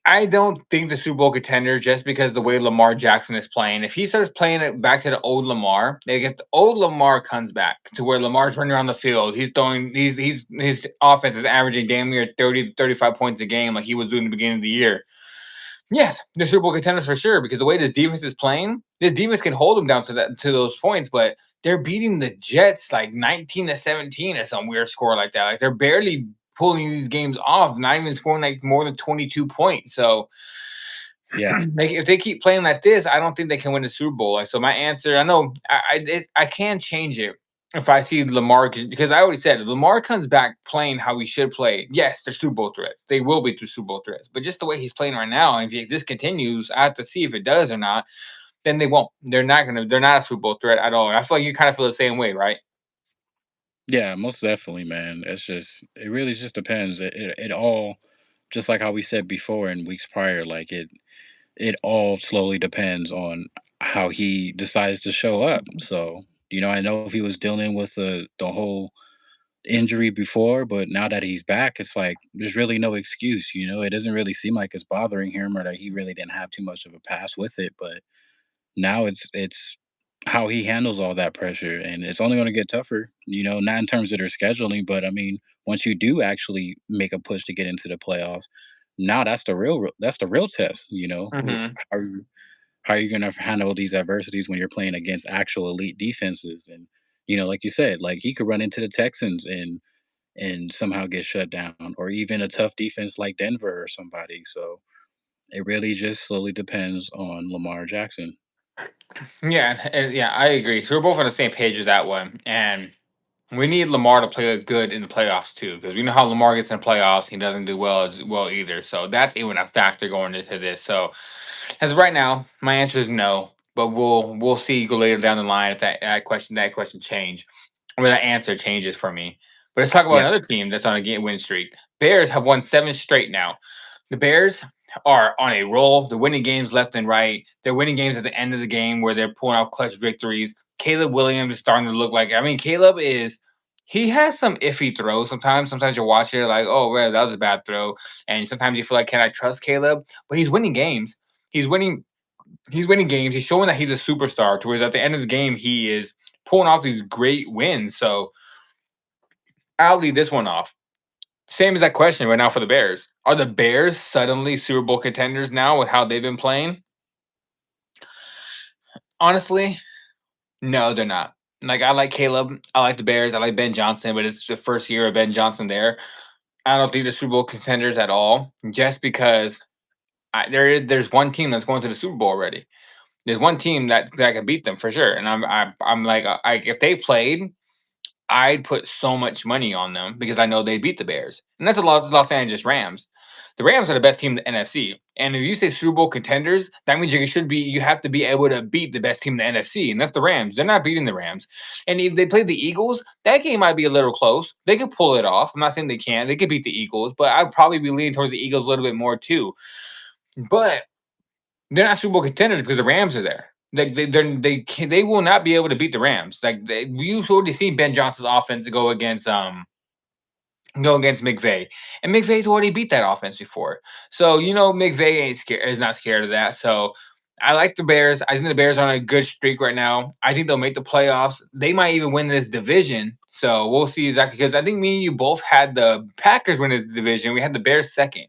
I don't think the Super Bowl contender just because the way Lamar Jackson is playing. If he starts playing it back to the old Lamar, like if the old Lamar comes back to where Lamar's running around the field, he's throwing he's his offense is averaging damn near 30 to 35 points a game like he was doing at the beginning of the year. Yes, the Super Bowl contenders for sure. Because the way this defense is playing, this defense can hold them down to those points. But they're beating the Jets like 19-17 or some weird score like that. Like they're barely pulling these games off, not even scoring like more than 22 points. So yeah, like if they keep playing like this, I don't think they can win the Super Bowl. Like so, my answer, I know I can change it if I see Lamar because I already said if Lamar comes back playing how he should play. Yes, they're Super Bowl threats. They will be through Super Bowl threats. But just the way he's playing right now, and if this continues, I have to see if it does or not. Then they won't. They're not gonna. They're not a Super Bowl threat at all. And I feel like you kind of feel the same way, right? yeah. Most definitely, man. It really just depends. It all just like how we said before in weeks prior. Like it all slowly depends on how he decides to show up. So, I know if he was dealing with the whole injury before, but now that he's back, it's like there's really no excuse. It doesn't really seem like it's bothering him or that he really didn't have too much of a past with it. But now it's how he handles all that pressure, and it's only going to get tougher. Not in terms of their scheduling, but I mean, once you do actually make a push to get into the playoffs, now that's the real test. Hmm. How are you going to handle these adversities when you're playing against actual elite defenses? And like you said, like he could run into the Texans and somehow get shut down, or even a tough defense like Denver or somebody. So it really just slowly depends on Lamar Jackson. Yeah, and yeah, I agree. So we're both on the same page with that one, and we need Lamar to play good in the playoffs too, because we know how Lamar gets in the playoffs. He doesn't do well as well either. So that's even a factor going into this. So as of right now, my answer is no. But we'll see go later down the line if that question change, or that answer changes for me. But let's talk about Yeah, another team that's on a game win streak. Bears have won 7 straight now. The Bears are on a roll. They're winning games left and right. They're winning games at the end of the game where they're pulling out clutch victories. Caleb Williams is starting to look like. I mean, Caleb is. He has some iffy throws sometimes. Sometimes you watch it like, oh, well, that was a bad throw, and sometimes you feel like, can I trust Caleb? But he's winning games. He's winning. He's winning games. He's showing that he's a superstar. To where at the end of the game, he is pulling off these great wins. So I'll lead this one off. Same as that question right now for the Bears. Are the Bears suddenly Super Bowl contenders now with how they've been playing? Honestly, no, they're not. Like I like Caleb, I like the Bears, I like Ben Johnson, but it's the first year of Ben Johnson there. I don't think the Super Bowl contenders at all, just because there's one team that's going to the Super Bowl already. There's one team that can beat them for sure, and I'm like, if they played, I'd put so much money on them because I know they beat the Bears, and that's the Los Angeles Rams. The Rams are the best team in the NFC, and if you say Super Bowl contenders, that means you have to be able to beat the best team in the NFC, and that's the Rams. They're not beating the Rams, and if they played the Eagles, that game might be a little close. They could pull it off. I'm not saying they can't. They could beat the Eagles, but I'd probably be leaning towards the Eagles a little bit more too. But they're not Super Bowl contenders because the Rams are there. Like they will not be able to beat the Rams. We've already seen Ben Johnson's offense go against McVay, and McVay's already beat that offense before. So McVay ain't scared is not scared of that. So I like the Bears. I think the Bears are on a good streak right now. I think they'll make the playoffs. They might even win this division. So we'll see exactly because I think me and you both had the Packers win this division. We had the Bears second.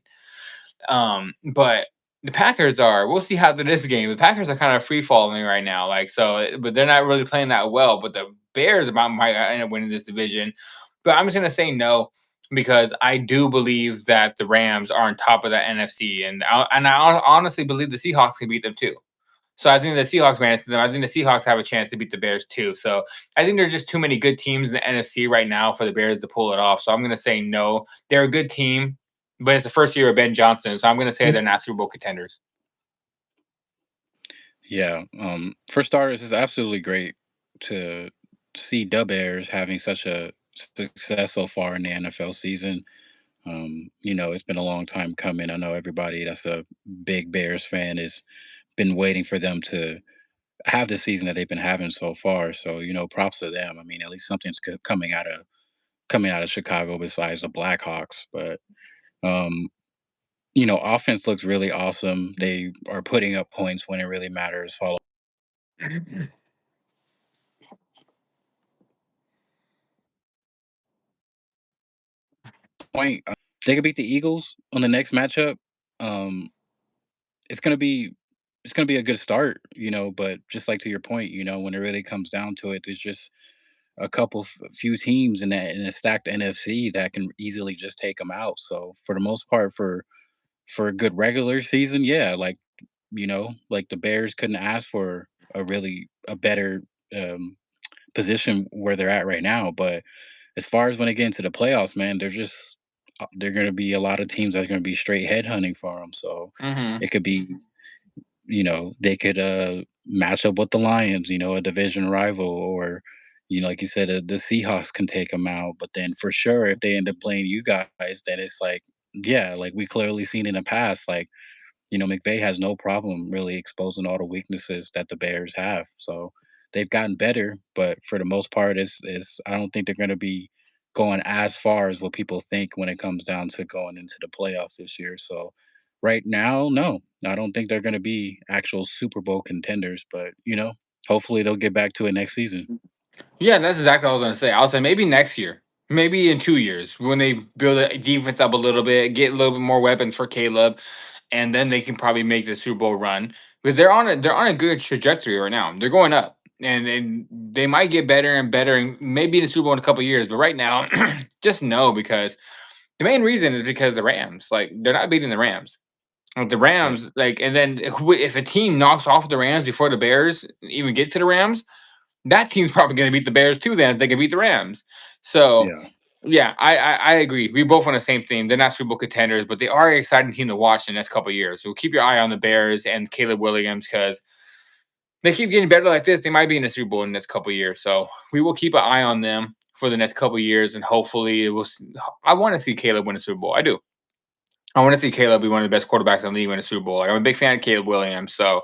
But the Packers are. We'll see how this game. The Packers are kind of free falling right now, but they're not really playing that well. But the Bears might end up winning this division. But I'm just gonna say no because I do believe that the Rams are on top of that NFC, and I honestly believe the Seahawks can beat them too. So I think the Seahawks ran into them. I think the Seahawks have a chance to beat the Bears too. So I think there's just too many good teams in the NFC right now for the Bears to pull it off. So I'm going to say no. They're a good team, but it's the first year of Ben Johnson. So I'm going to say they're not Super Bowl contenders. Yeah. For starters, it's absolutely great to see the Bears having such a success so far in the NFL season. It's been a long time coming. I know everybody that's a big Bears fan has been waiting for them to have the season that they've been having so far. So, props to them. I mean, at least something's coming out of Chicago besides the Blackhawks. But offense looks really awesome. They are putting up points when it really matters. Follow point. They could beat the Eagles on the next matchup. Um, it's gonna be it's gonna be a good start, But just like to your point, when it really comes down to it, there's just few teams in a stacked NFC that can easily just take them out. So for the most part, for a good regular season, yeah, like the Bears couldn't ask for a better um, position where they're at right now. But as far as when they get into the playoffs, man, they're going to be a lot of teams that are going to be straight headhunting for them. So Hmm. it could be, they could match up with the Lions, a division rival, or like you said, the Seahawks can take them out. But then for sure, if they end up playing you guys, then it's like, yeah, like we clearly seen in the past, like McVay has no problem really exposing all the weaknesses that the Bears have. So they've gotten better, but for the most part, is I don't think they're going to be going as far as what people think when it comes down to going into the playoffs this year. So right now, no, I don't think they're going to be actual Super Bowl contenders. But hopefully they'll get back to it next season. Yeah, that's exactly what I was going to say. I'll say maybe next year, maybe in 2 years when they build the defense up a little bit, get a little bit more weapons for Caleb, and then they can probably make the Super Bowl run because they're on a good trajectory right now. They're going up, and they might get better and better, and maybe in the Super Bowl in a couple years. But right now, just no because the main reason is because the Rams, like they're not beating the Rams. Like the Yeah, Rams, and then if a team knocks off the Rams before the Bears even get to the Rams, that team's probably going to beat the Bears too. Then if they can beat the Rams, so yeah. yeah, I agree. We both on the same thing. They're not Super Bowl contenders, but they are an exciting team to watch in the next couple of years. So keep your eye on the Bears and Caleb Williams because they keep getting better like this. They might be in the Super Bowl in the next couple of years. So we will keep an eye on them for the next couple of years, and hopefully it will. I want to see Caleb win a Super Bowl. I do. I want to see Caleb be one of the best quarterbacks in the league win a Super Bowl. Like, I'm a big fan of Caleb Williams. So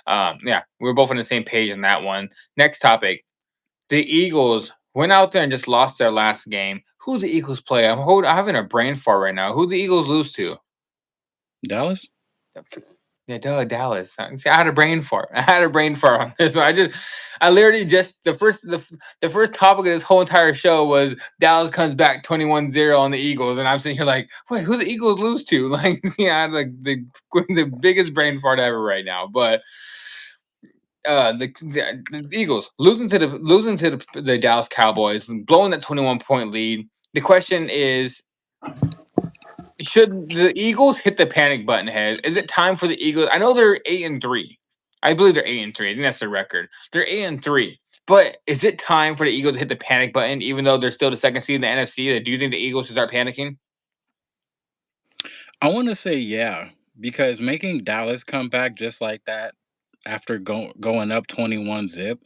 yeah, we're both on the same page on that one. Next topic. The Eagles went out there and just lost their last game. Who the Eagles play? I'm having a brain fart right now. Who the Eagles lose to? Dallas. Yeah, duh, Dallas. See, I had a brain fart. I had a brain fart on this one. I literally just the first topic of this whole entire show was Dallas comes back 21-0 on the Eagles, and I'm sitting here like, wait, who the Eagles lose to? Like, yeah, I had like the biggest brain fart ever right now. But the Eagles losing to the Dallas Cowboys, blowing that 21-point lead. The question is, should the Eagles hit the panic button? Head, is it time for the Eagles? I know they're 8-3. I believe they're 8-3. I think that's their record. They're 8-3. But is it time for the Eagles to hit the panic button, even though they're still the second seed in the NFC? Do you think the Eagles should start panicking? I want to say yeah, because making Dallas come back just like that after going up 21 zip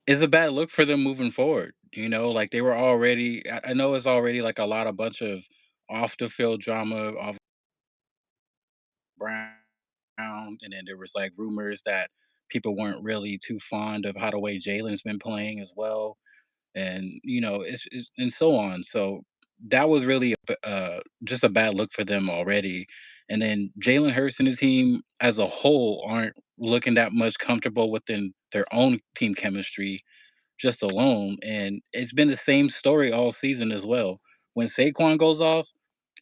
is a bad look for them moving forward. You know, like they were already. I know it's already like a lot of bunch of off the field drama off Brown, and then there was like rumors that people weren't really too fond of how the way Jalen's been playing as well, and it's and so on. So that was really just a bad look for them already. And then Jalen Hurts and his team as a whole aren't looking that much comfortable within their own team chemistry just alone. And it's been the same story all season as well. When Saquon goes off,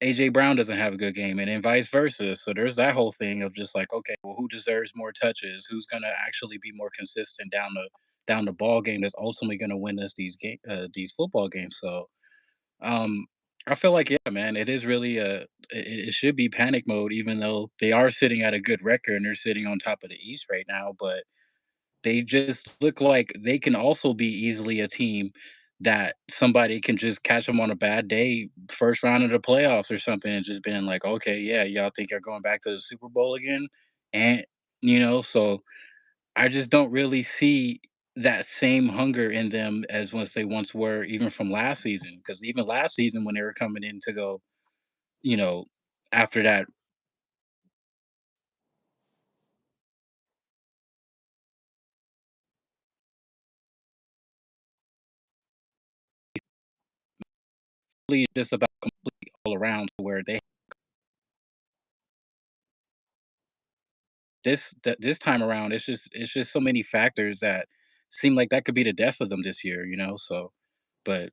AJ Brown doesn't have a good game, and then vice versa. So there's that whole thing of just like, okay, well, who deserves more touches? Who's gonna actually be more consistent down the ball game that's ultimately gonna win us these football games? So um, I feel like yeah, man, it is really it should be panic mode, even though they are sitting at a good record and they're sitting on top of the East right now. But they just look like they can also be easily a team that somebody can just catch them on a bad day, first round of the playoffs or something, and just being like, okay, yeah, y'all think you're going back to the Super Bowl again? And, so I just don't really see that same hunger in them as once they once were, even from last season. Because even last season, when they were coming in to go, you know, after that, really just about complete all around to where they this time around, it's just so many factors that seem like that could be the death of them this year. So, but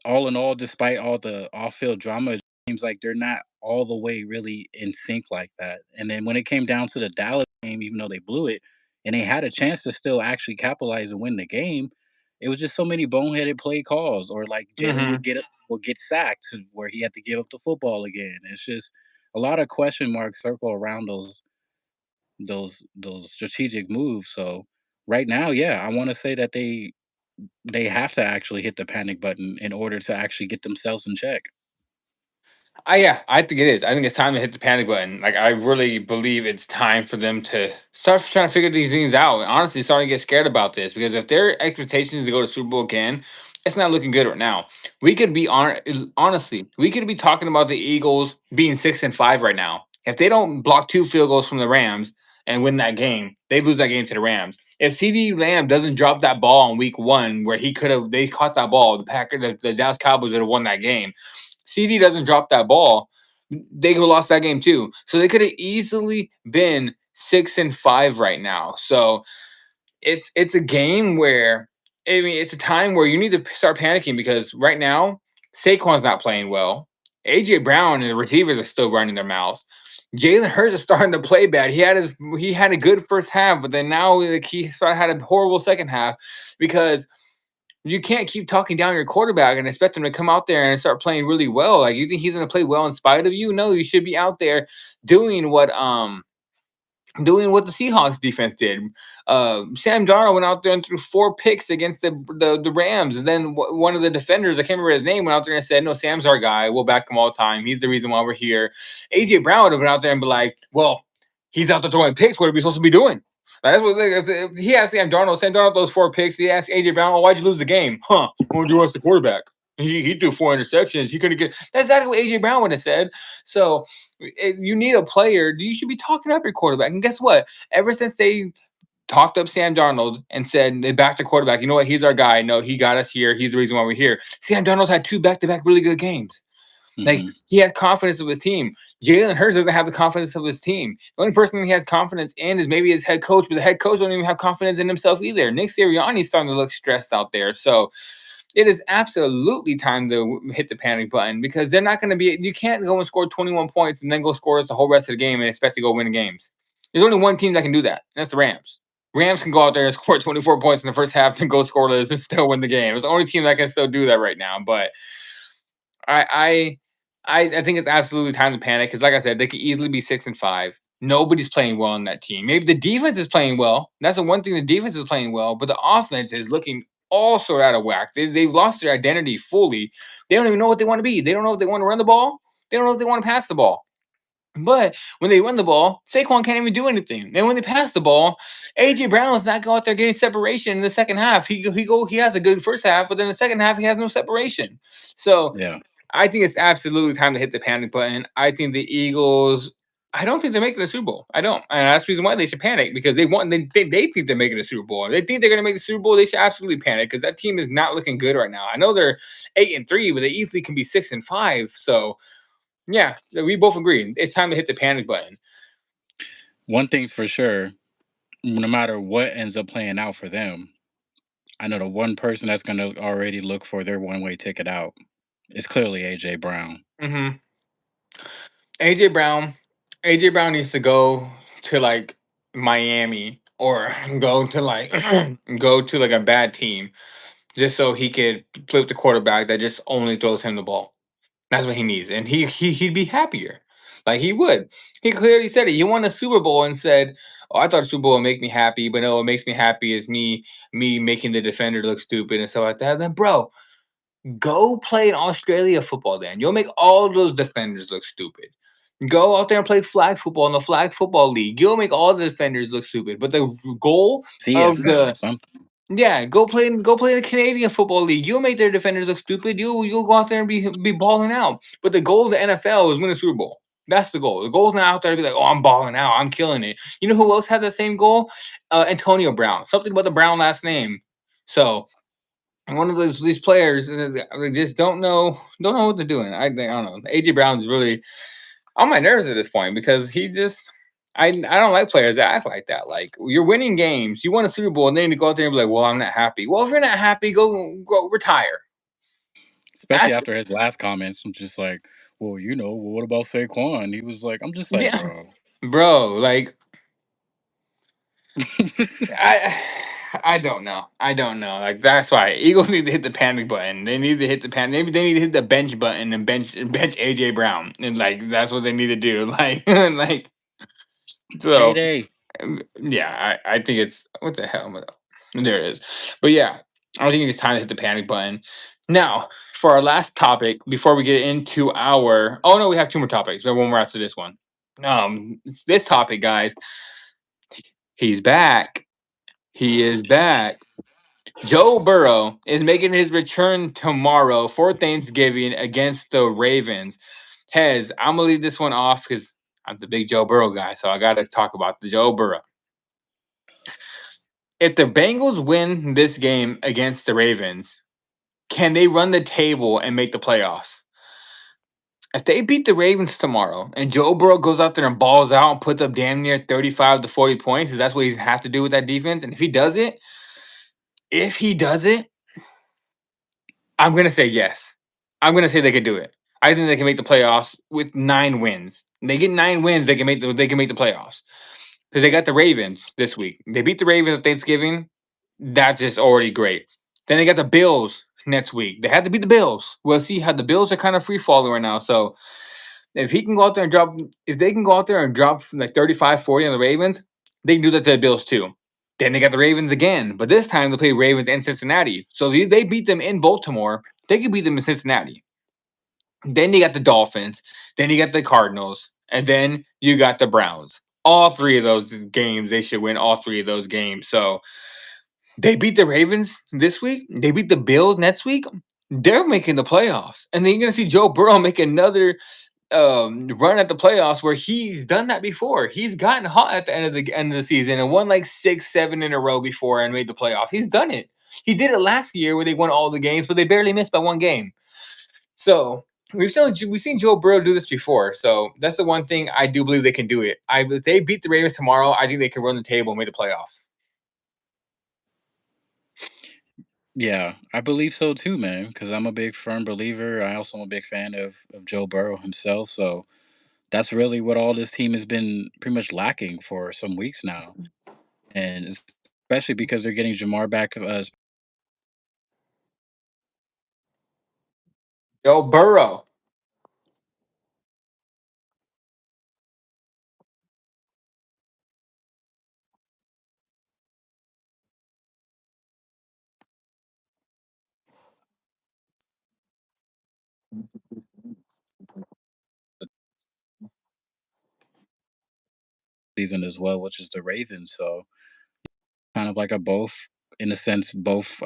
all in all, despite all the off-field drama, it seems like they're not all the way really in sync like that. And then when it came down to the Dallas game, even though they blew it, and they had a chance to still actually capitalize and win the game, it was just so many boneheaded play calls, or like Jalen Mm-hmm. would get sacked to where he had to give up the football again. It's just a lot of question marks circle around those strategic moves. So right now, yeah, I want to say that they have to actually hit the panic button in order to actually get themselves in check. Yeah, I think it is. I think it's time to hit the panic button. Like, I really believe it's time for them to start trying to figure these things out. And honestly, starting to get scared about this because if their expectations to go to Super Bowl again, it's not looking good right now. We could be honestly, we could be talking about the Eagles being 6-5 right now. If they don't block 2 field goals from the Rams and win that game, they lose that game to the Rams. If CD Lamb doesn't drop that ball in week 1 where he could have, they caught that ball, the Dallas Cowboys would have won that game. CD doesn't drop that ball, they could have lost that game too. So they could have easily been 6-5 right now. So it's a game where, I mean, it's a time where you need to start panicking because right now Saquon's not playing well. AJ Brown and the receivers are still running their mouths. Jalen Hurts is starting to play bad. He had a good first half, but then now like, he started had a horrible second half because you can't keep talking down your quarterback and expect him to come out there and start playing really well. Like, you think he's going to play well in spite of you? No, you should be out there doing what the Seahawks defense did. Sam Darnold went out there and threw 4 picks against the Rams, and then one of the defenders, I can't remember his name, went out there and said, "No, Sam's our guy. We'll back him all the time. He's the reason why we're here." AJ Brown would have been out there and be like, "Well, he's out there throwing picks. What are we supposed to be doing?" Like, that's what he asked Sam Darnold. Sam Darnold those 4 picks. He asked AJ Brown, "Oh, why'd you lose the game?" Huh? Well, you was the quarterback. He threw 4 interceptions. He couldn't get. That's exactly what AJ Brown would have said. So you need a player. You should be talking up your quarterback. And guess what? Ever since they talked up Sam Darnold and said they backed the quarterback, you know what? He's our guy. No, he got us here. He's the reason why we're here. Sam Darnold's had 2 back-to-back really good games. Like, Mhm. he has confidence of his team. Jalen Hurts doesn't have the confidence of his team. The only person he has confidence in is maybe his head coach, but the head coach don't even have confidence in himself either. Nick Sirianni's starting to look stressed out there. So it is absolutely time to hit the panic button because they're not going to be. You can't go and score 21 points and then go score us the whole rest of the game and expect to go win the games. There's only one team that can do that, and that's the Rams. Rams can go out there and score 24 points in the first half and go scoreless and still win the game. It's the only team that can still do that right now. But I I think it's absolutely time to panic because, like I said, they could easily be 6-5. Nobody's playing well on that team. Maybe the defense is playing well. That's the one thing. The defense is playing well, but the offense is looking all sort out of whack. They've lost their identity fully. They don't even know what they want to be. They don't know if they want to run the ball. They don't know if they want to pass the ball. But when they run the ball, Saquon can't even do anything. And when they pass the ball, AJ Brown is not going out there getting separation in the second half. He has a good first half, but then the second half he has no separation. So Yeah. I think it's absolutely time to hit the panic button. I think the Eagles. I don't think they're making the Super Bowl. I don't, and that's the reason why they should panic because they think they're making the Super Bowl. They think they're going to make the Super Bowl. They should absolutely panic because that team is not looking good right now. I know they're 8-3, but they easily can be 6-5. So yeah, we both agree it's time to hit the panic button. One thing's for sure, no matter what ends up playing out for them, I know the one person that's going to already look for their one-way ticket out is clearly AJ Brown. Mm-hmm. AJ Brown, AJ Brown needs to go to like Miami or go to like go to like a bad team just so he could flip the quarterback that just only throws him the ball. That's what he needs, and he'd be happier. Like he would. He clearly said it. He won a Super Bowl and said, "Oh, I thought the Super Bowl would make me happy, but no, what makes me happy is me making the defender look stupid and stuff like that." Then, bro, go play in Australia football. Then you'll make all those defenders look stupid. Go out there and play flag football in the flag football league. You'll make all the defenders look stupid. But the goal of CFL, the something. yeah, go play in the Canadian Football League. You'll make their defenders look stupid. You'll go out there and be balling out. But the goal of the NFL is win a Super Bowl. That's the goal. The goal is not out there to be like, oh, I'm balling out, I'm killing it. You know who else had the same goal? Antonio Brown. Something about the Brown last name. So one of these players they just don't know what they're doing. I don't know. AJ Brown's really on my nerves at this point because he just I don't like players that act like that. Like you're winning games, you won a Super Bowl, and then you go out there and be like, "Well, I'm not happy." Well, if you're not happy, go retire. Especially Ask, after his last comments, I'm just like, well, well, what about Saquon? He was like, I'm just like, yeah, bro. bro. Like I. I don't know. I don't know. Like that's why Eagles need to hit the panic button. They need to hit the panic. Maybe they need to hit the bench button and bench AJ Brown. And like that's what they need to do. Like like so. Payday. Yeah, I think it's what the hell? There it is. But yeah, I think it's time to hit the panic button. Now, for our last topic, before we get into our oh no, we have two more topics. We have one more after this one. It's this topic, guys. He's back. He is back. Joe Burrow is making his return tomorrow for Thanksgiving against the Ravens. Hez, I'm gonna leave this one off because I'm the big Joe Burrow guy, so I gotta talk about the Joe Burrow. If the Bengals win this game against the Ravens, can they run the table and make the playoffs? If they beat the Ravens tomorrow and Joe Burrow goes out there and balls out and puts up damn near 35 to 40 points, because that's what he's gonna have to do with that defense. And if he does it, I'm gonna say yes. I'm gonna say they could do it. I think they can make the playoffs with 9 wins. They get 9 wins, they can make the playoffs. Because they got the Ravens this week. They beat the Ravens at Thanksgiving. That's just already great. Then they got the Bills next week. They had to beat the Bills. We'll see how the Bills are kind of free falling right now. So if they can go out there and drop like 35, 40 on the Ravens, they can do that to the Bills too. Then they got the Ravens again, but this time they play Ravens in Cincinnati. So if they beat them in Baltimore, they can beat them in Cincinnati. Then you got the Dolphins. Then you got the Cardinals. And then you got the Browns. All three of those games, they should win all three of those games. So they beat the Ravens this week. They beat the Bills next week. They're making the playoffs. And then you're going to see Joe Burrow make another run at the playoffs where he's done that before. He's gotten hot at the end of the season and won like 6, 7 in a row before and made the playoffs. He's done it. He did it last year where they won all the games, but they barely missed by one game. So we've seen Joe Burrow do this before, so that's the one thing I do believe they can do it. If they beat the Ravens tomorrow, I think they can run the table and make the playoffs. Yeah, I believe so too, man. Because I'm a big firm believer. I also am a big fan of Joe Burrow himself. So that's really what all this team has been pretty much lacking for some weeks now, and especially because they're getting Jamar back Joe Burrow. season as well, which is the Ravens. So kind of like a both, in a sense, both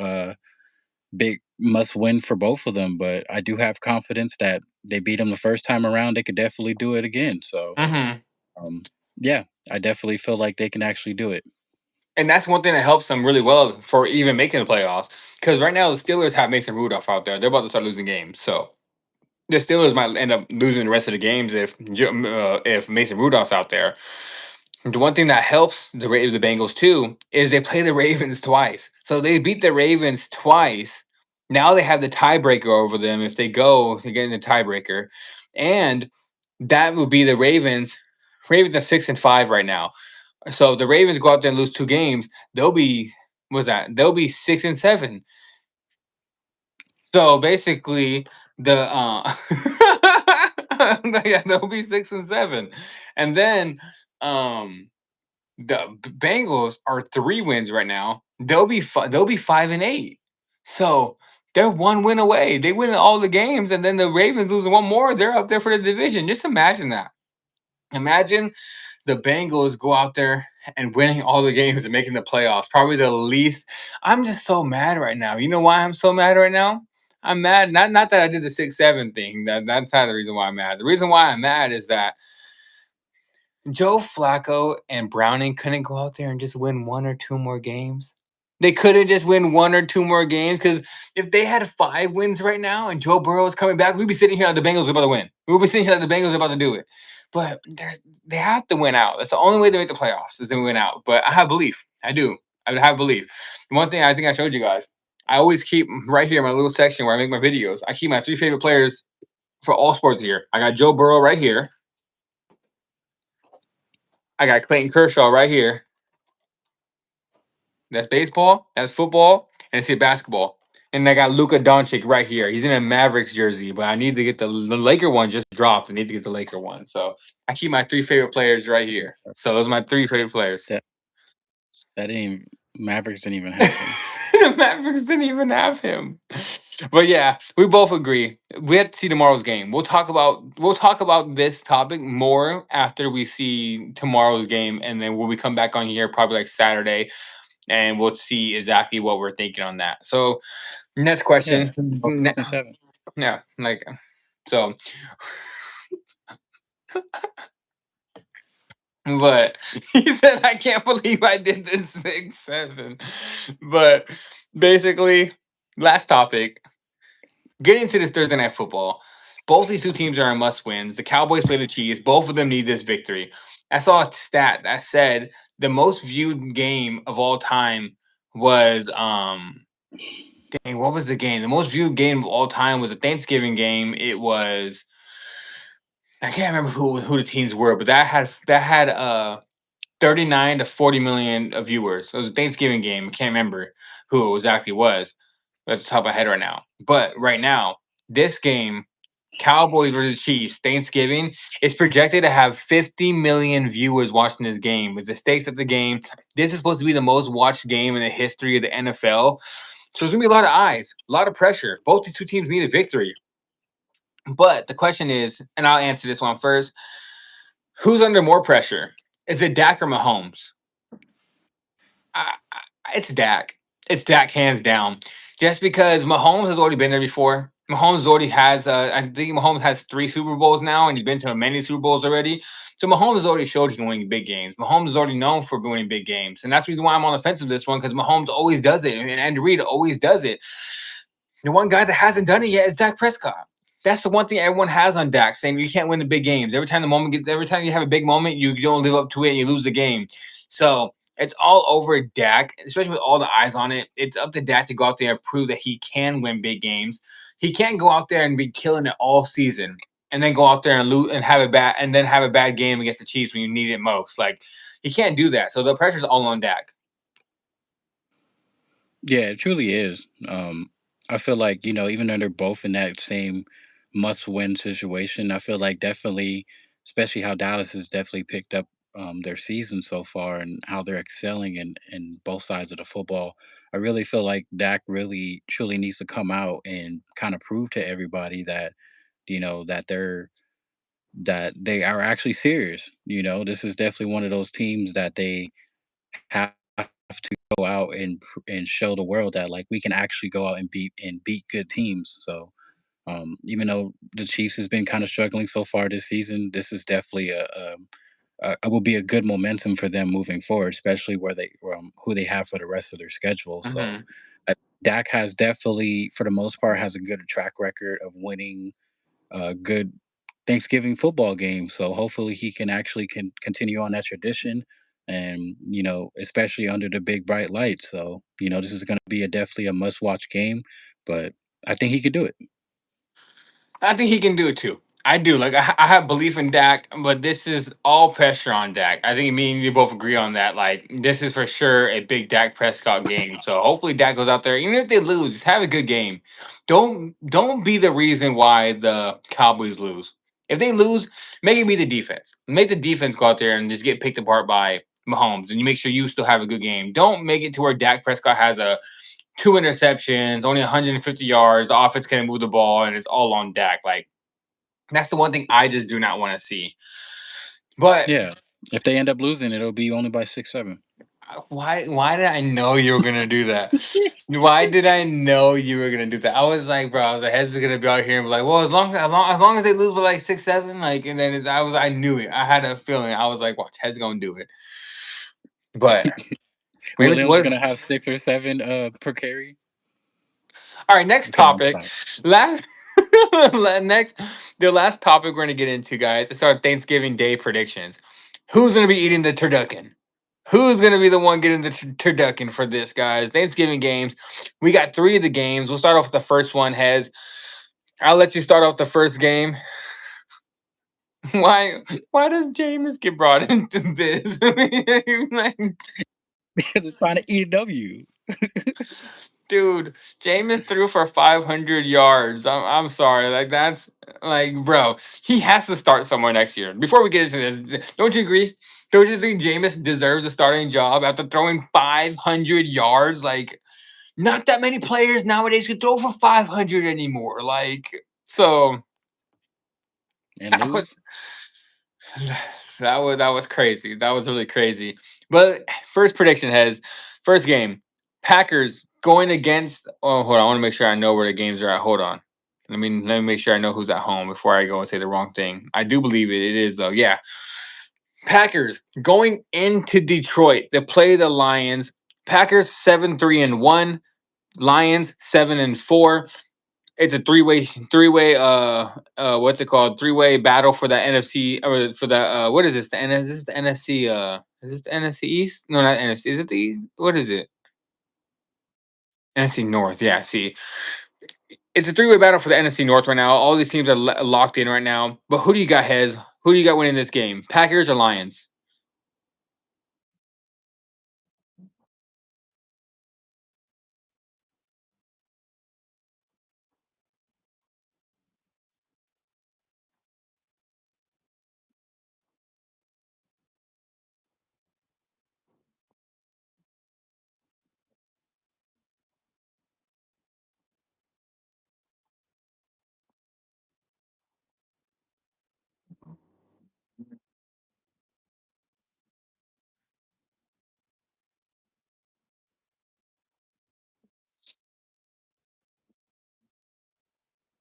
big must win for both of them. But I do have confidence that they beat them the first time around. They could definitely do it again. So Hmm. um, yeah, I definitely feel like they can actually do it. And that's one thing that helps them really well for even making the playoffs. Because right now the Steelers have Mason Rudolph out there. They're about to start losing games, so the Steelers might end up losing the rest of the games if Mason Rudolph's out there. The one thing that helps the Bengals too is they play the Ravens twice. So they beat the Ravens twice. Now they have the tiebreaker over them if they go to get in the tiebreaker, and that would be the Ravens. Ravens are 6-5 right now. So if the Ravens go out there and lose 2 games, they'll be what's that? They'll be 6-7. So basically, the yeah, they'll be 6-7, and then the Bengals are 3 wins right now. They'll be 5-8. So they're 1 win away. They win all the games, and then the Ravens losing one more. They're up there for the division. Just imagine that. Imagine the Bengals go out there and winning all the games and making the playoffs. Probably the least. I'm just so mad right now. You know why I'm so mad right now? I'm mad not that I did the 6-7 thing. That's not the reason why I'm mad. The reason why I'm mad is that Joe Flacco and Browning couldn't go out there and just win 1 or 2 more games. They couldn't just win 1 or 2 more games because if they had 5 wins right now and Joe Burrow is coming back, we'd be sitting here at the Bengals are about to win. We'll be sitting here at the Bengals are about to do it. But they have to win out. That's the only way to make the playoffs is to win out. But I have belief. I do. I have belief. One thing I think I showed you guys, I always keep right here in my little section where I make my videos. I keep my 3 favorite players for all sports here. I got Joe Burrow right here. I got Clayton Kershaw right here. That's baseball. That's football. And it's basketball. And I got Luka Doncic right here. He's in a Mavericks jersey, but I need to get the Laker one just dropped. I need to get the Laker one. So I keep my 3 favorite players right here. So those are my 3 favorite players. That that didn't even, Mavericks didn't even have him. The Mavericks didn't even have him. But yeah, we both agree. We have to see tomorrow's game. We'll talk about this topic more after we see tomorrow's game, and then when we come back on here, probably like Saturday, and we'll see exactly what we're thinking on that. So next Yeah, question. all 6 and 7. Yeah, like so. But he said, "I can't believe I did this 6-7." But basically, last topic. Getting into this Thursday night football. Both these two teams are in must wins. The Cowboys play the Chiefs. Both of them need this victory. I saw a stat that said the most viewed game of all time was dang, what was the game? The most viewed game of all time was a Thanksgiving game. It was I can't remember who the teams were, but that had 39 to 40 million of viewers. So it was a Thanksgiving game. I can't remember who it exactly was. That's the top of my head right now. But right now, this game, Cowboys versus Chiefs, Thanksgiving, is projected to have 50 million viewers watching this game. With the stakes of the game, this is supposed to be the most watched game in the history of the NFL. So there's gonna be a lot of eyes, a lot of pressure. Both these two teams need a victory. But the question is, and I'll answer this one first: who's under more pressure? Is it Dak or Mahomes? It's Dak. It's Dak hands down. Just because Mahomes has already been there before. Mahomes already has. I think Mahomes has 3 Super Bowls now, and he's been to many Super Bowls already. So Mahomes has already showed he can win big games. Mahomes is already known for winning big games, and that's the reason why I'm on the fence of this one because Mahomes always does it, and Andy Reid always does it. The one guy that hasn't done it yet is Dak Prescott. That's the one thing everyone has on Dak, saying you can't win the big games. Every time you have a big moment, you don't live up to it and you lose the game. So it's all over Dak, especially with all the eyes on it. It's up to Dak to go out there and prove that he can win big games. He can't go out there and be killing it all season and then go out there and lose and have a bad game against the Chiefs when you need it most. Like he can't do that. So the pressure's all on Dak. Yeah, it truly is. I feel like, even though they're both in that same must-win situation, I feel like definitely, especially how Dallas has definitely picked up their season so far and how they're excelling in both sides of the football. I really feel like Dak really truly needs to come out and kind of prove to everybody that, that they are actually serious. This is definitely one of those teams that they have to go out and show the world that like we can actually go out and beat good teams. So even though the Chiefs has been kind of struggling so far this season, this is definitely will be a good momentum for them moving forward, especially where they who they have for the rest of their schedule. So Hmm. uh, Dak has definitely, for the most part, has a good track record of winning good Thanksgiving football game. So hopefully he can actually can continue on that tradition, and especially under the big bright lights. So this is going to be a definitely a must watch game, but I think he could do it. I think he can do it too. I do. Like I have belief in Dak, but this is all pressure on Dak. I think me and you both agree on that. Like this is for sure a big Dak Prescott game. So hopefully Dak goes out there. Even if they lose, just have a good game. Don't be the reason why the Cowboys lose. If they lose, make it be the defense. Make the defense go out there and just get picked apart by Mahomes, and you make sure you still have a good game. Don't make it to where Dak Prescott has a two interceptions, only 150 yards. The offense can't move the ball, and it's all on Dak. Like that's the one thing I just do not want to see. But Yeah, if they end up losing, it'll be only by 6-7. why did I know you were gonna do that? Why did I know you were gonna do that? I was like, bro, I was like, Hez is gonna be out here and be like, well, as long as they lose by like 6-7, like, and then I knew it. I had a feeling. I was like, watch, Hez gonna do it. But Williams what? gonna have 6 or 7 per carry. All right, next Okay, let me topic. stop. Last next the last topic we're gonna get into, guys. It's our Thanksgiving Day predictions. Who's gonna be eating the turducken? Who's gonna be the one getting the turducken for this, guys? Thanksgiving games. We got three of the games. We'll start off with the first one. Has I'll let you start off the first game. Why? Why does Jameis get brought into this? Like, Because it's trying to eat a W. dude, Jameis threw for 500 yards. I'm sorry. Like, that's like, bro, he has to start somewhere next year. Before we get into this, don't you agree? Don't you think Jameis deserves a starting job after throwing 500 yards? Like, not that many players nowadays can throw for 500 anymore. Like, so And that was lose. that was crazy. That was really crazy. But first prediction has first game Packers going against. Oh, hold on. I want to make sure I know where the games are at. Hold on. Let me make sure I know who's at home before I go and say the wrong thing. I do believe it. It is though. Yeah, Packers going into Detroit to play the Lions. Packers 7-3-1. Lions 7-4. It's a what's it called? Three-way battle for the NFC or for the what is this? Is this the NFC is this the NFC East? No, not NFC. Is it the what is it? NFC North. Yeah, see. It's a three-way battle for the NFC North right now. All these teams are locked in right now. But who do you got, Hez? Who do you got winning this game? Packers or Lions?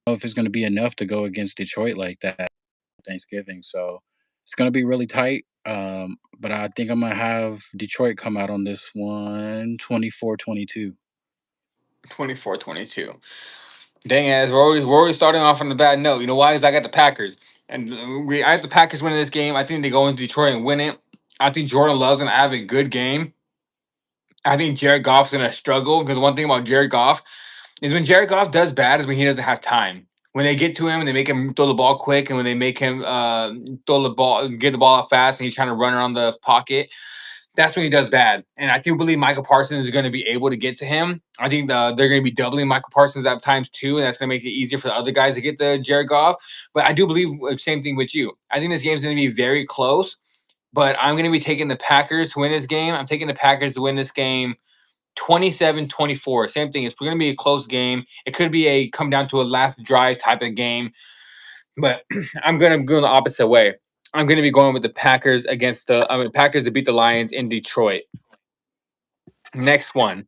Know if it's going to be enough to go against Detroit like that Thanksgiving. So it's going to be really tight. But I think I'm going to have Detroit come out on this one 24-22. 24-22. Dang it, we're already starting off on a bad note. You know why? Because I got the Packers, and I have the Packers winning this game. I think they go into Detroit and win it. I think Jordan Love's gonna have a good game. I think Jared Goff's gonna struggle because one thing about Jared Goff is when Jared Goff does bad is when he doesn't have time. When they get to him and they make him throw the ball quick, and when they make him throw the ball, get the ball out fast, and he's trying to run around the pocket, that's when he does bad. And I do believe Michael Parsons is going to be able to get to him. I think they're going to be doubling Michael Parsons at times too, and that's going to make it easier for the other guys to get to Jared Goff. But I do believe same thing with you. I think this game's going to be very close, but I'm going to be taking the Packers to win this game. I'm taking the Packers to win this game 27-24. Same thing. It's going to be a close game. It could be a come down to a last drive type of game, but I'm going to go the opposite way. I'm going to be going with the Packers against the Packers to beat the Lions in Detroit. Next one,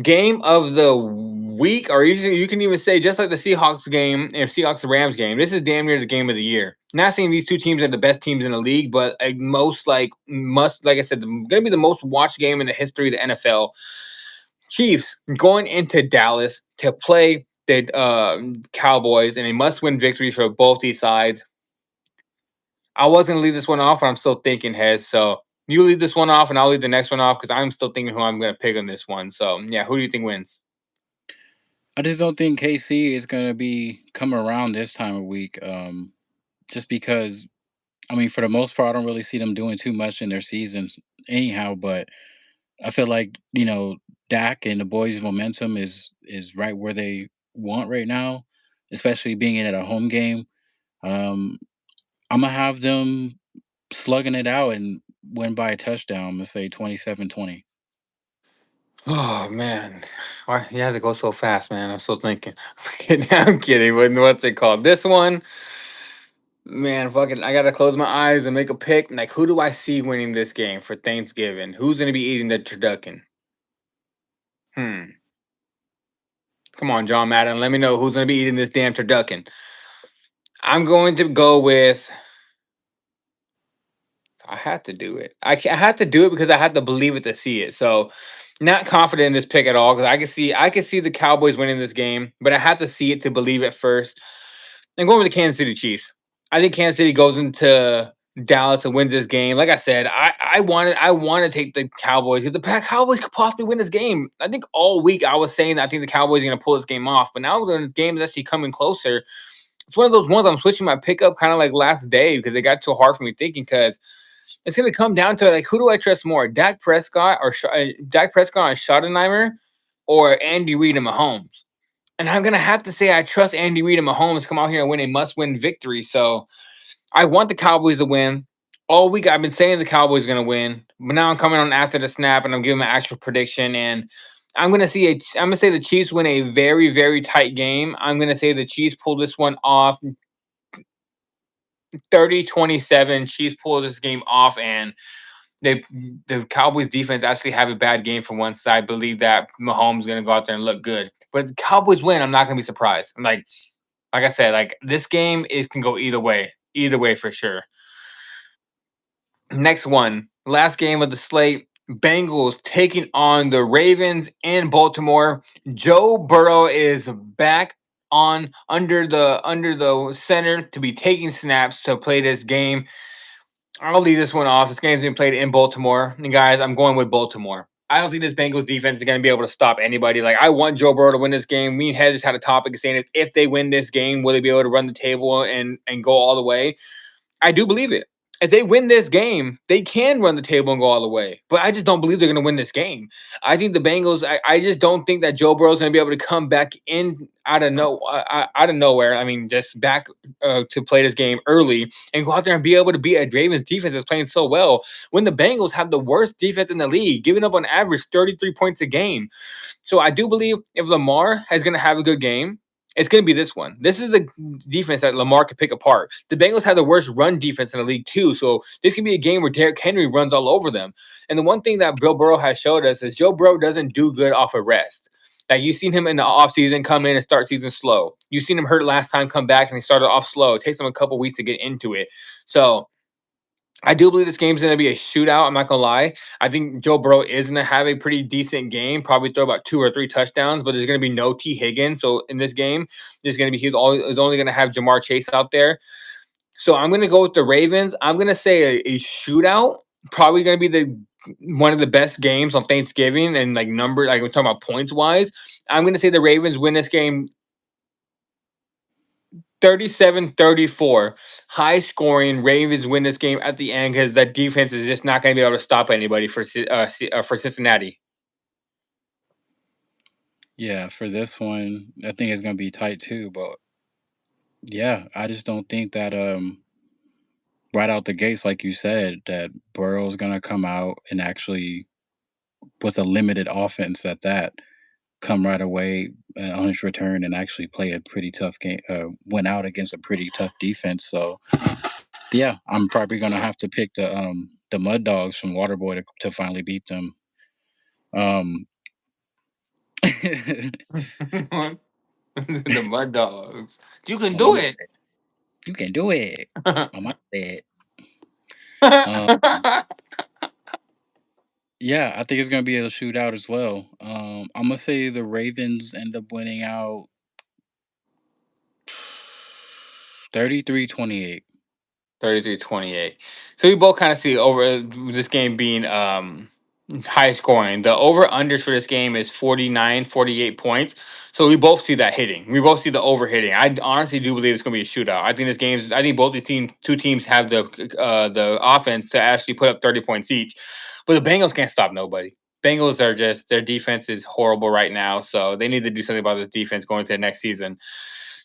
game of the week, or you can even say just like the Seahawks game and Seahawks Rams game. This is damn near the game of the year. Not saying these two teams are the best teams in the league, but like I said, going to be the most watched game in the history of the NFL. Chiefs going into Dallas to play the Cowboys in a must-win victory for both these sides. I was going to leave this one off, and I'm still thinking heads. So you leave this one off, and I'll leave the next one off because I'm still thinking who I'm going to pick on this one. So yeah, who do you think wins? I just don't think KC is gonna be come around this time of week. Just because I mean, for the most part, I don't really see them doing too much in their seasons anyhow. But I feel like Dak and the boys' momentum is right where they want right now, especially being in at a home game. Um, I'm gonna have them slugging it out and win by a touchdown. I'm gonna say 27-20. Oh man, why you had to go so fast, man? I'm still thinking. I'm kidding. But what's it called? This one, man. Fuck it. I gotta close my eyes and make a pick. Like, who do I see winning this game for Thanksgiving? Who's gonna be eating the turducken? Hmm. Come on, John Madden. Let me know who's gonna be eating this damn turducken. I'm going to go with. I had to do it. I had to do it because I had to believe it to see it. So, not confident in this pick at all because I can see the Cowboys winning this game, but I had to see it to believe it first. I'm going with the Kansas City Chiefs. I think Kansas City goes into Dallas and wins this game. Like I said, I want to take the Cowboys because Cowboys could possibly win this game. I think all week I was saying that I think the Cowboys are going to pull this game off, but now the game is actually coming closer. It's one of those ones I'm switching my pickup kind of like last day because it got too hard for me thinking because it's going to come down to like who do I trust more, Dak Prescott and Schottenheimer, or Andy Reid and Mahomes. And I'm gonna have to say I trust Andy Reid and Mahomes to come out here and win a must-win victory. So I want the Cowboys to win. All week I've been saying the Cowboys are gonna win, but now I'm coming on after the snap and I'm giving my actual prediction. And I'm gonna say the Chiefs win a very, very tight game. I'm gonna say the Chiefs pull this one off 30-27. Chiefs pull this game off, and they the Cowboys defense actually have a bad game for once. I believe that Mahomes is gonna go out there and look good. But the Cowboys win, I'm not gonna be surprised. I'm like I said, like this game is can go either way for sure. Next one, last game of the slate. Bengals taking on the Ravens in Baltimore. Joe Burrow is back on under the center to be taking snaps to play this game. I'll leave this one off. This game's being played in Baltimore. And guys, I'm going with Baltimore. I don't think this Bengals defense is going to be able to stop anybody. Like, I want Joe Burrow to win this game. Me and Hez just had a topic saying if they win this game, will they be able to run the table and go all the way? I do believe it. If they win this game, they can run the table and go all the way. But I just don't believe they're going to win this game. I think the Bengals. I just don't think that Joe Burrow's going to be able to come back in out of nowhere. I mean, just back to play this game early and go out there and be able to beat a Ravens defense that's playing so well. When the Bengals have the worst defense in the league, giving up on average 33 points a game. So I do believe if Lamar is going to have a good game, it's going to be this one. This is a defense that Lamar could pick apart. The Bengals have the worst run defense in the league, too. So this could be a game where Derrick Henry runs all over them. And the one thing that Joe Burrow has showed us is Joe Burrow doesn't do good off of rest. Like, you've seen him in the offseason come in and start season slow. You've seen him hurt last time, come back, and he started off slow. It takes him a couple weeks to get into it. So I do believe this game's going to be a shootout. I'm not going to lie. I think Joe Burrow is going to have a pretty decent game, probably throw about 2 or 3 touchdowns, but there's going to be no T. Higgins. So in this game, there's going to be he's only going to have Jamar Chase out there. So I'm going to go with the Ravens. I'm going to say a shootout. Probably going to be the one of the best games on Thanksgiving and like number like we're talking about points wise. I'm going to say the Ravens win this game 37-34. High scoring. Ravens win this game at the end because that defense is just not going to be able to stop anybody for Cincinnati. Yeah, for this one, I think it's gonna be tight too. But yeah, I just don't think that right out the gates, like you said, that Burrow's gonna come out and actually with a limited offense at that, come right away on his return and actually play a pretty tough game. Went out against a pretty tough defense. So yeah, I'm probably gonna have to pick the Mud Dogs from Waterboy to finally beat them. Um, The Mud Dogs. You can on the do mud, it. you can do it. Mama said. Um, yeah, I think it's gonna be a shootout as well. I'm gonna say the Ravens end up winning out 33-28. 33-28. So we both kind of see over this game being high scoring. The over unders for this game is 49-48 points. So we both see that hitting. We both see the over hitting. I honestly do believe it's going to be a shootout. I think both these two teams have the offense to actually put up 30 points each. But the Bengals can't stop nobody. Bengals are just their defense is horrible right now, so they need to do something about this defense going to the next season.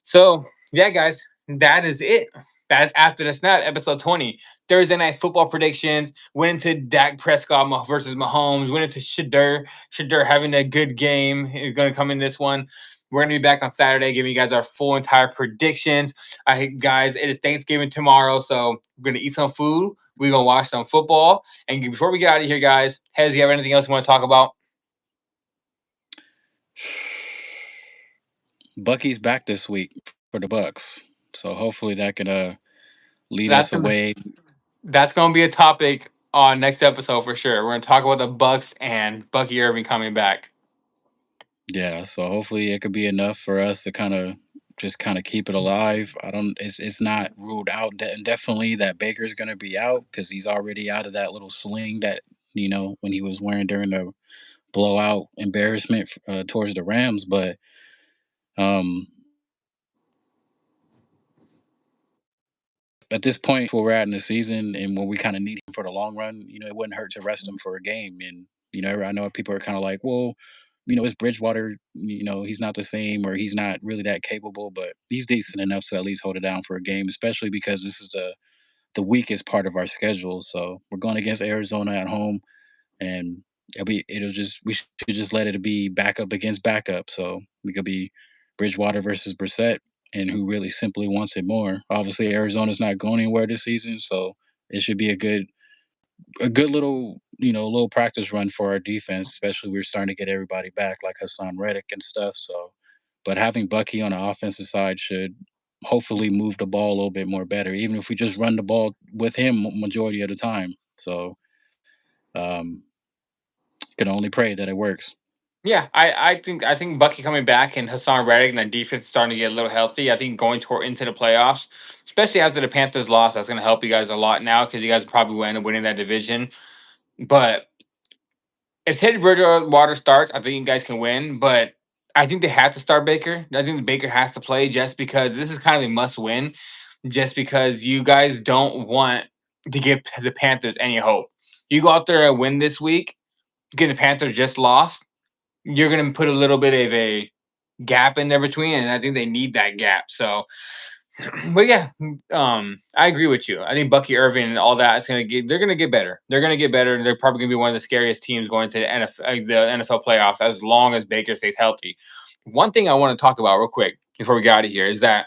So, yeah, guys, that is it. That's after the snap, episode 20. Thursday night football predictions. Went into Dak Prescott versus Mahomes. Went into Shedeur. Shedeur having a good game. He's going to come in this one. We're going to be back on Saturday giving you guys our full entire predictions. Guys, it is Thanksgiving tomorrow, so we're going to eat some food. We're going to watch some football. And before we get out of here, guys, Hez, you have anything else you want to talk about? Bucky's back this week for the Bucks, so hopefully that can lead That's us going to away. That's gonna be a topic on next episode for sure. We're gonna talk about the Bucks and Bucky Irving coming back. Yeah, so hopefully it could be enough for us to kind of keep it alive. I don't. It's not ruled out definitely that Baker's going to be out because he's already out of that little sling that when he was wearing during the blowout embarrassment towards the Rams. But um, at this point, where we're at in the season and when we kind of need him for the long run, it wouldn't hurt to rest him for a game. And I know people are kind of like, well, it's Bridgewater. He's not the same, or he's not really that capable, but he's decent enough to at least hold it down for a game, especially because this is the weakest part of our schedule. So we're going against Arizona at home, and we should just let it be backup against backup. So we could be Bridgewater versus Brissett, and who really simply wants it more. Obviously, Arizona's not going anywhere this season, so it should be a good little little practice run for our defense. Especially we're starting to get everybody back, like Hassan Reddick and stuff. So, but having Bucky on the offensive side should hopefully move the ball a little bit more better, even if we just run the ball with him majority of the time. So, um, can only pray that it works. Yeah, I think Bucky coming back and Hassan Reddick and the defense starting to get a little healthy. I think going toward into the playoffs, especially after the Panthers loss, that's gonna help you guys a lot now because you guys probably will end up winning that division. But if Teddy Bridgewater starts, I think you guys can win. But I think they have to start Baker. I think Baker has to play just because this is kind of a must win. Just because you guys don't want to give the Panthers any hope. You go out there and win this week, again, the Panthers just lost. You're going to put a little bit of a gap in there between, and I think they need that gap. So, but yeah, I agree with you. I think Bucky Irving and all that they're going to get better. They're going to get better. They're probably going to be one of the scariest teams going to the NFL playoffs as long as Baker stays healthy. One thing I want to talk about real quick before we get out of here is that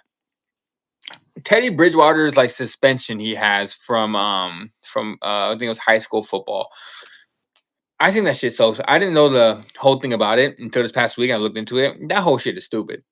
Teddy Bridgewater's like suspension he has from I think it was high school football. I think that shit's so. I didn't know the whole thing about it until this past week. I looked into it. That whole shit is stupid.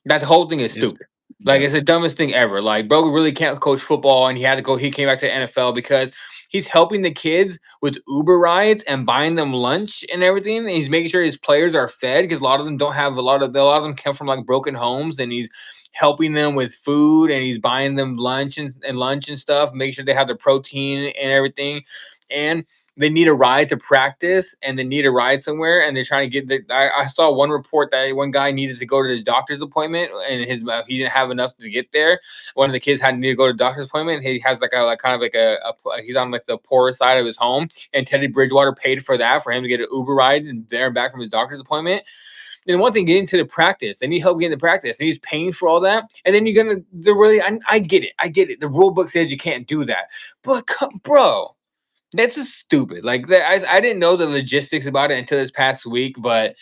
That whole thing is It's stupid. Like yeah, it's the dumbest thing ever. Like bro really can't coach football, and he had to go. He came back to the NFL because he's helping the kids with Uber rides and buying them lunch and everything. And he's making sure his players are fed because a lot of them don't have a lot of them come from like broken homes, and he's helping them with food, and he's buying them lunch and lunch and stuff, make sure they have the protein and everything. And they need a ride to practice, and they need a ride somewhere, and they're trying to get I saw one report that one guy needed to go to his doctor's appointment, and he didn't have enough to get there. One of the kids had to go to the doctor's appointment. He has like a like kind of like he's on like the poorer side of his home, and Teddy Bridgewater paid for that for him to get an Uber ride and there and back from his doctor's appointment. And one thing, getting to the practice, they need help getting to practice, and he's paying for all that. And then you're gonna, they're really, I get it, I get it. The rule book says you can't do that, but bro, that's just stupid. Like I didn't know the logistics about it until this past week, but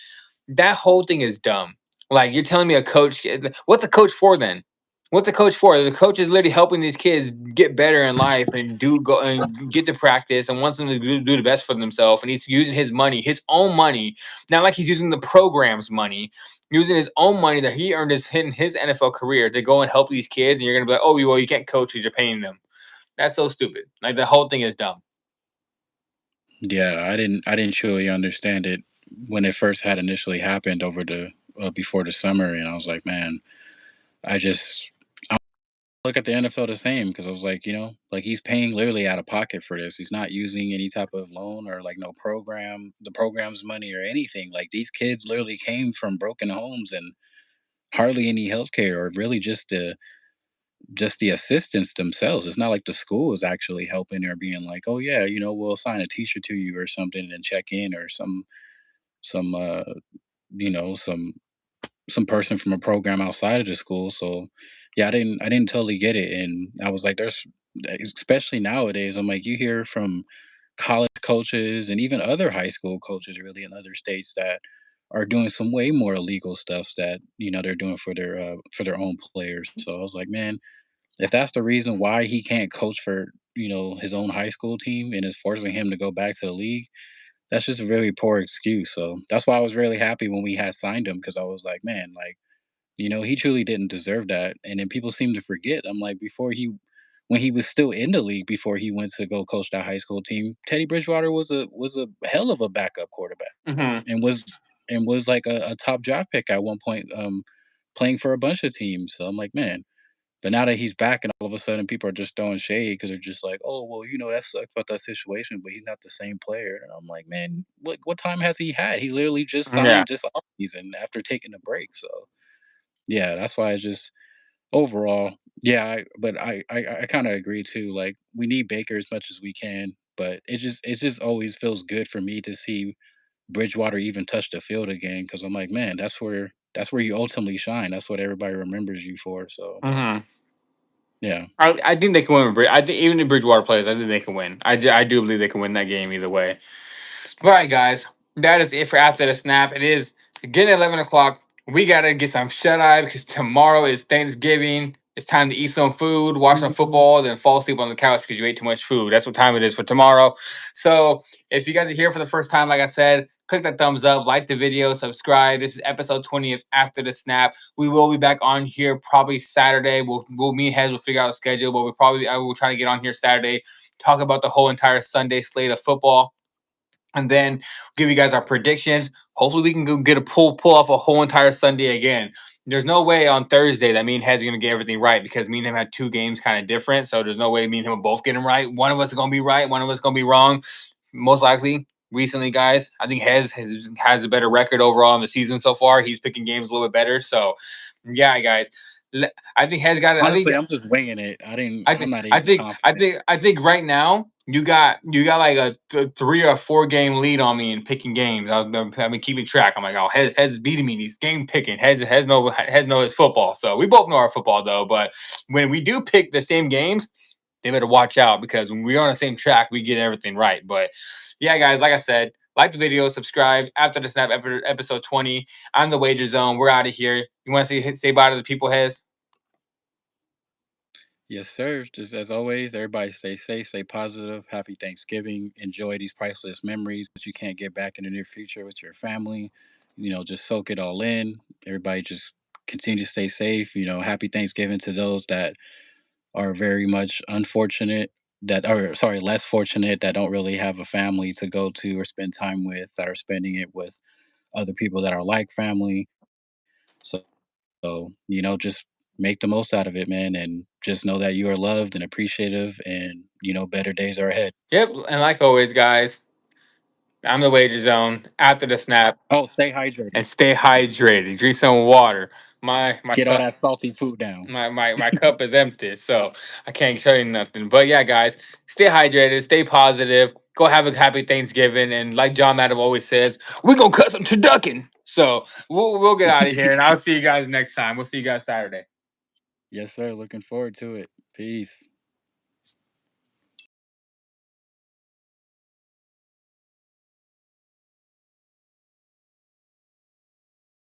that whole thing is dumb. Like you're telling me a coach, what's a coach for then? What's the coach for? The coach is literally helping these kids get better in life and do go and get to practice and wants them to do the best for themselves. And he's using his money, his own money, not like he's using the program's money, using his own money that he earned in his NFL career to go and help these kids. And you're gonna be like, oh, well, you can't coach because you're paying them. That's so stupid. Like the whole thing is dumb. Yeah, I didn't truly understand it when it first had initially happened over the before the summer, and I was like, man, I just I look at the NFL the same because I was like, like he's paying literally out of pocket for this. He's not using any type of loan or like no program, the program's money or anything. Like these kids literally came from broken homes and hardly any health care or really just the assistants themselves. It's not like the school is actually helping or being like, "Oh yeah, we'll assign a teacher to you or something and check in or some you know, some person from a program outside of the school." So, yeah, I didn't totally get it, and I was like, there's especially nowadays, I'm like, you hear from college coaches and even other high school coaches really in other states that are doing some way more illegal stuff that they're doing for their own players. So I was like, man, if that's the reason why he can't coach for, his own high school team and is forcing him to go back to the league, that's just a really poor excuse. So that's why I was really happy when we had signed him because I was like, man, like, he truly didn't deserve that. And then people seem to forget. I'm like, when he was still in the league before he went to go coach that high school team, Teddy Bridgewater was a hell of a backup quarterback Hmm. and was like a top draft pick at one point, playing for a bunch of teams. So I'm like, man, but now that he's back and all of a sudden people are just throwing shade because they're just like, "Oh, well, that sucks about that situation, but he's not the same player." And I'm like, "Man, what time has he had? He literally just Yeah. signed this offseason after taking a break." So, yeah, that's why I just overall, yeah, but I kinda agree too, like, we need Baker as much as we can, but it just always feels good for me to see Bridgewater even touch the field again because 'cause I'm like, "Man, that's where you ultimately shine. That's what everybody remembers you for." So, Hmm. yeah. I think they can win. I think even if Bridgewater plays, I think they can win. I do believe they can win that game either way. All right, guys, that is it for after the snap. It is getting 11 o'clock. We gotta get some shut eye because tomorrow is Thanksgiving. It's time to eat some food, watch some football, then fall asleep on the couch because you ate too much food. That's what time it is for tomorrow. So if you guys are here for the first time, like I said, click that thumbs up, like the video, subscribe. This is episode 20 of After the Snap. We will be back on here probably Saturday. We'll me and Hez will figure out a schedule, but I will try to get on here Saturday, talk about the whole entire Sunday slate of football, and then give you guys our predictions. Hopefully, we can go get a pull off a whole entire Sunday again. There's no way on Thursday that me and Hez are gonna get everything right because me and him had two games kind of different. So there's no way me and him will both get them right. One of us is gonna be right, one of us is gonna be wrong. Most likely, recently, guys, I think Hez has a better record overall in the season so far. He's picking games a little bit better. So, yeah, guys, I think Hez got it. Honestly, I'm just winging it. I'm not even confident. I think right now you got like a 3 or 4 game lead on me in picking games. I've been keeping track. I'm like, oh, Hez is beating me in these game picking. Hez know his football. So we both know our football though. But when we do pick the same games, they better watch out because when we're on the same track, we get everything right. But yeah, guys, like I said, like the video, subscribe. After the snap, episode 20. I'm the Wager Zone. We're out of here. You want to say bye to the people, Hez? Yes, sir. Just as always, everybody stay safe, stay positive. Happy Thanksgiving. Enjoy these priceless memories that you can't get back in the near future with your family. Just soak it all in. Everybody just continue to stay safe. Happy Thanksgiving to those that are very much unfortunate that or sorry, less fortunate that don't really have a family to go to or spend time with, that are spending it with other people that are like family. So, just make the most out of it, man, and just know that you are loved and appreciative, and better days are ahead. Yep, and like always, guys, I'm the wager zone after the snap, Oh, stay hydrated. and stay hydrated. Drink some water. My Get all cup. that salty food down. My cup is empty, so I can't show you nothing. But yeah, guys, stay hydrated, stay positive, go have a happy Thanksgiving, and like John Madden always says, we're gonna cut some turducken. So we'll get out of here, and I'll see you guys next time. We'll see you guys Saturday. Yes, sir. Looking forward to it. Peace.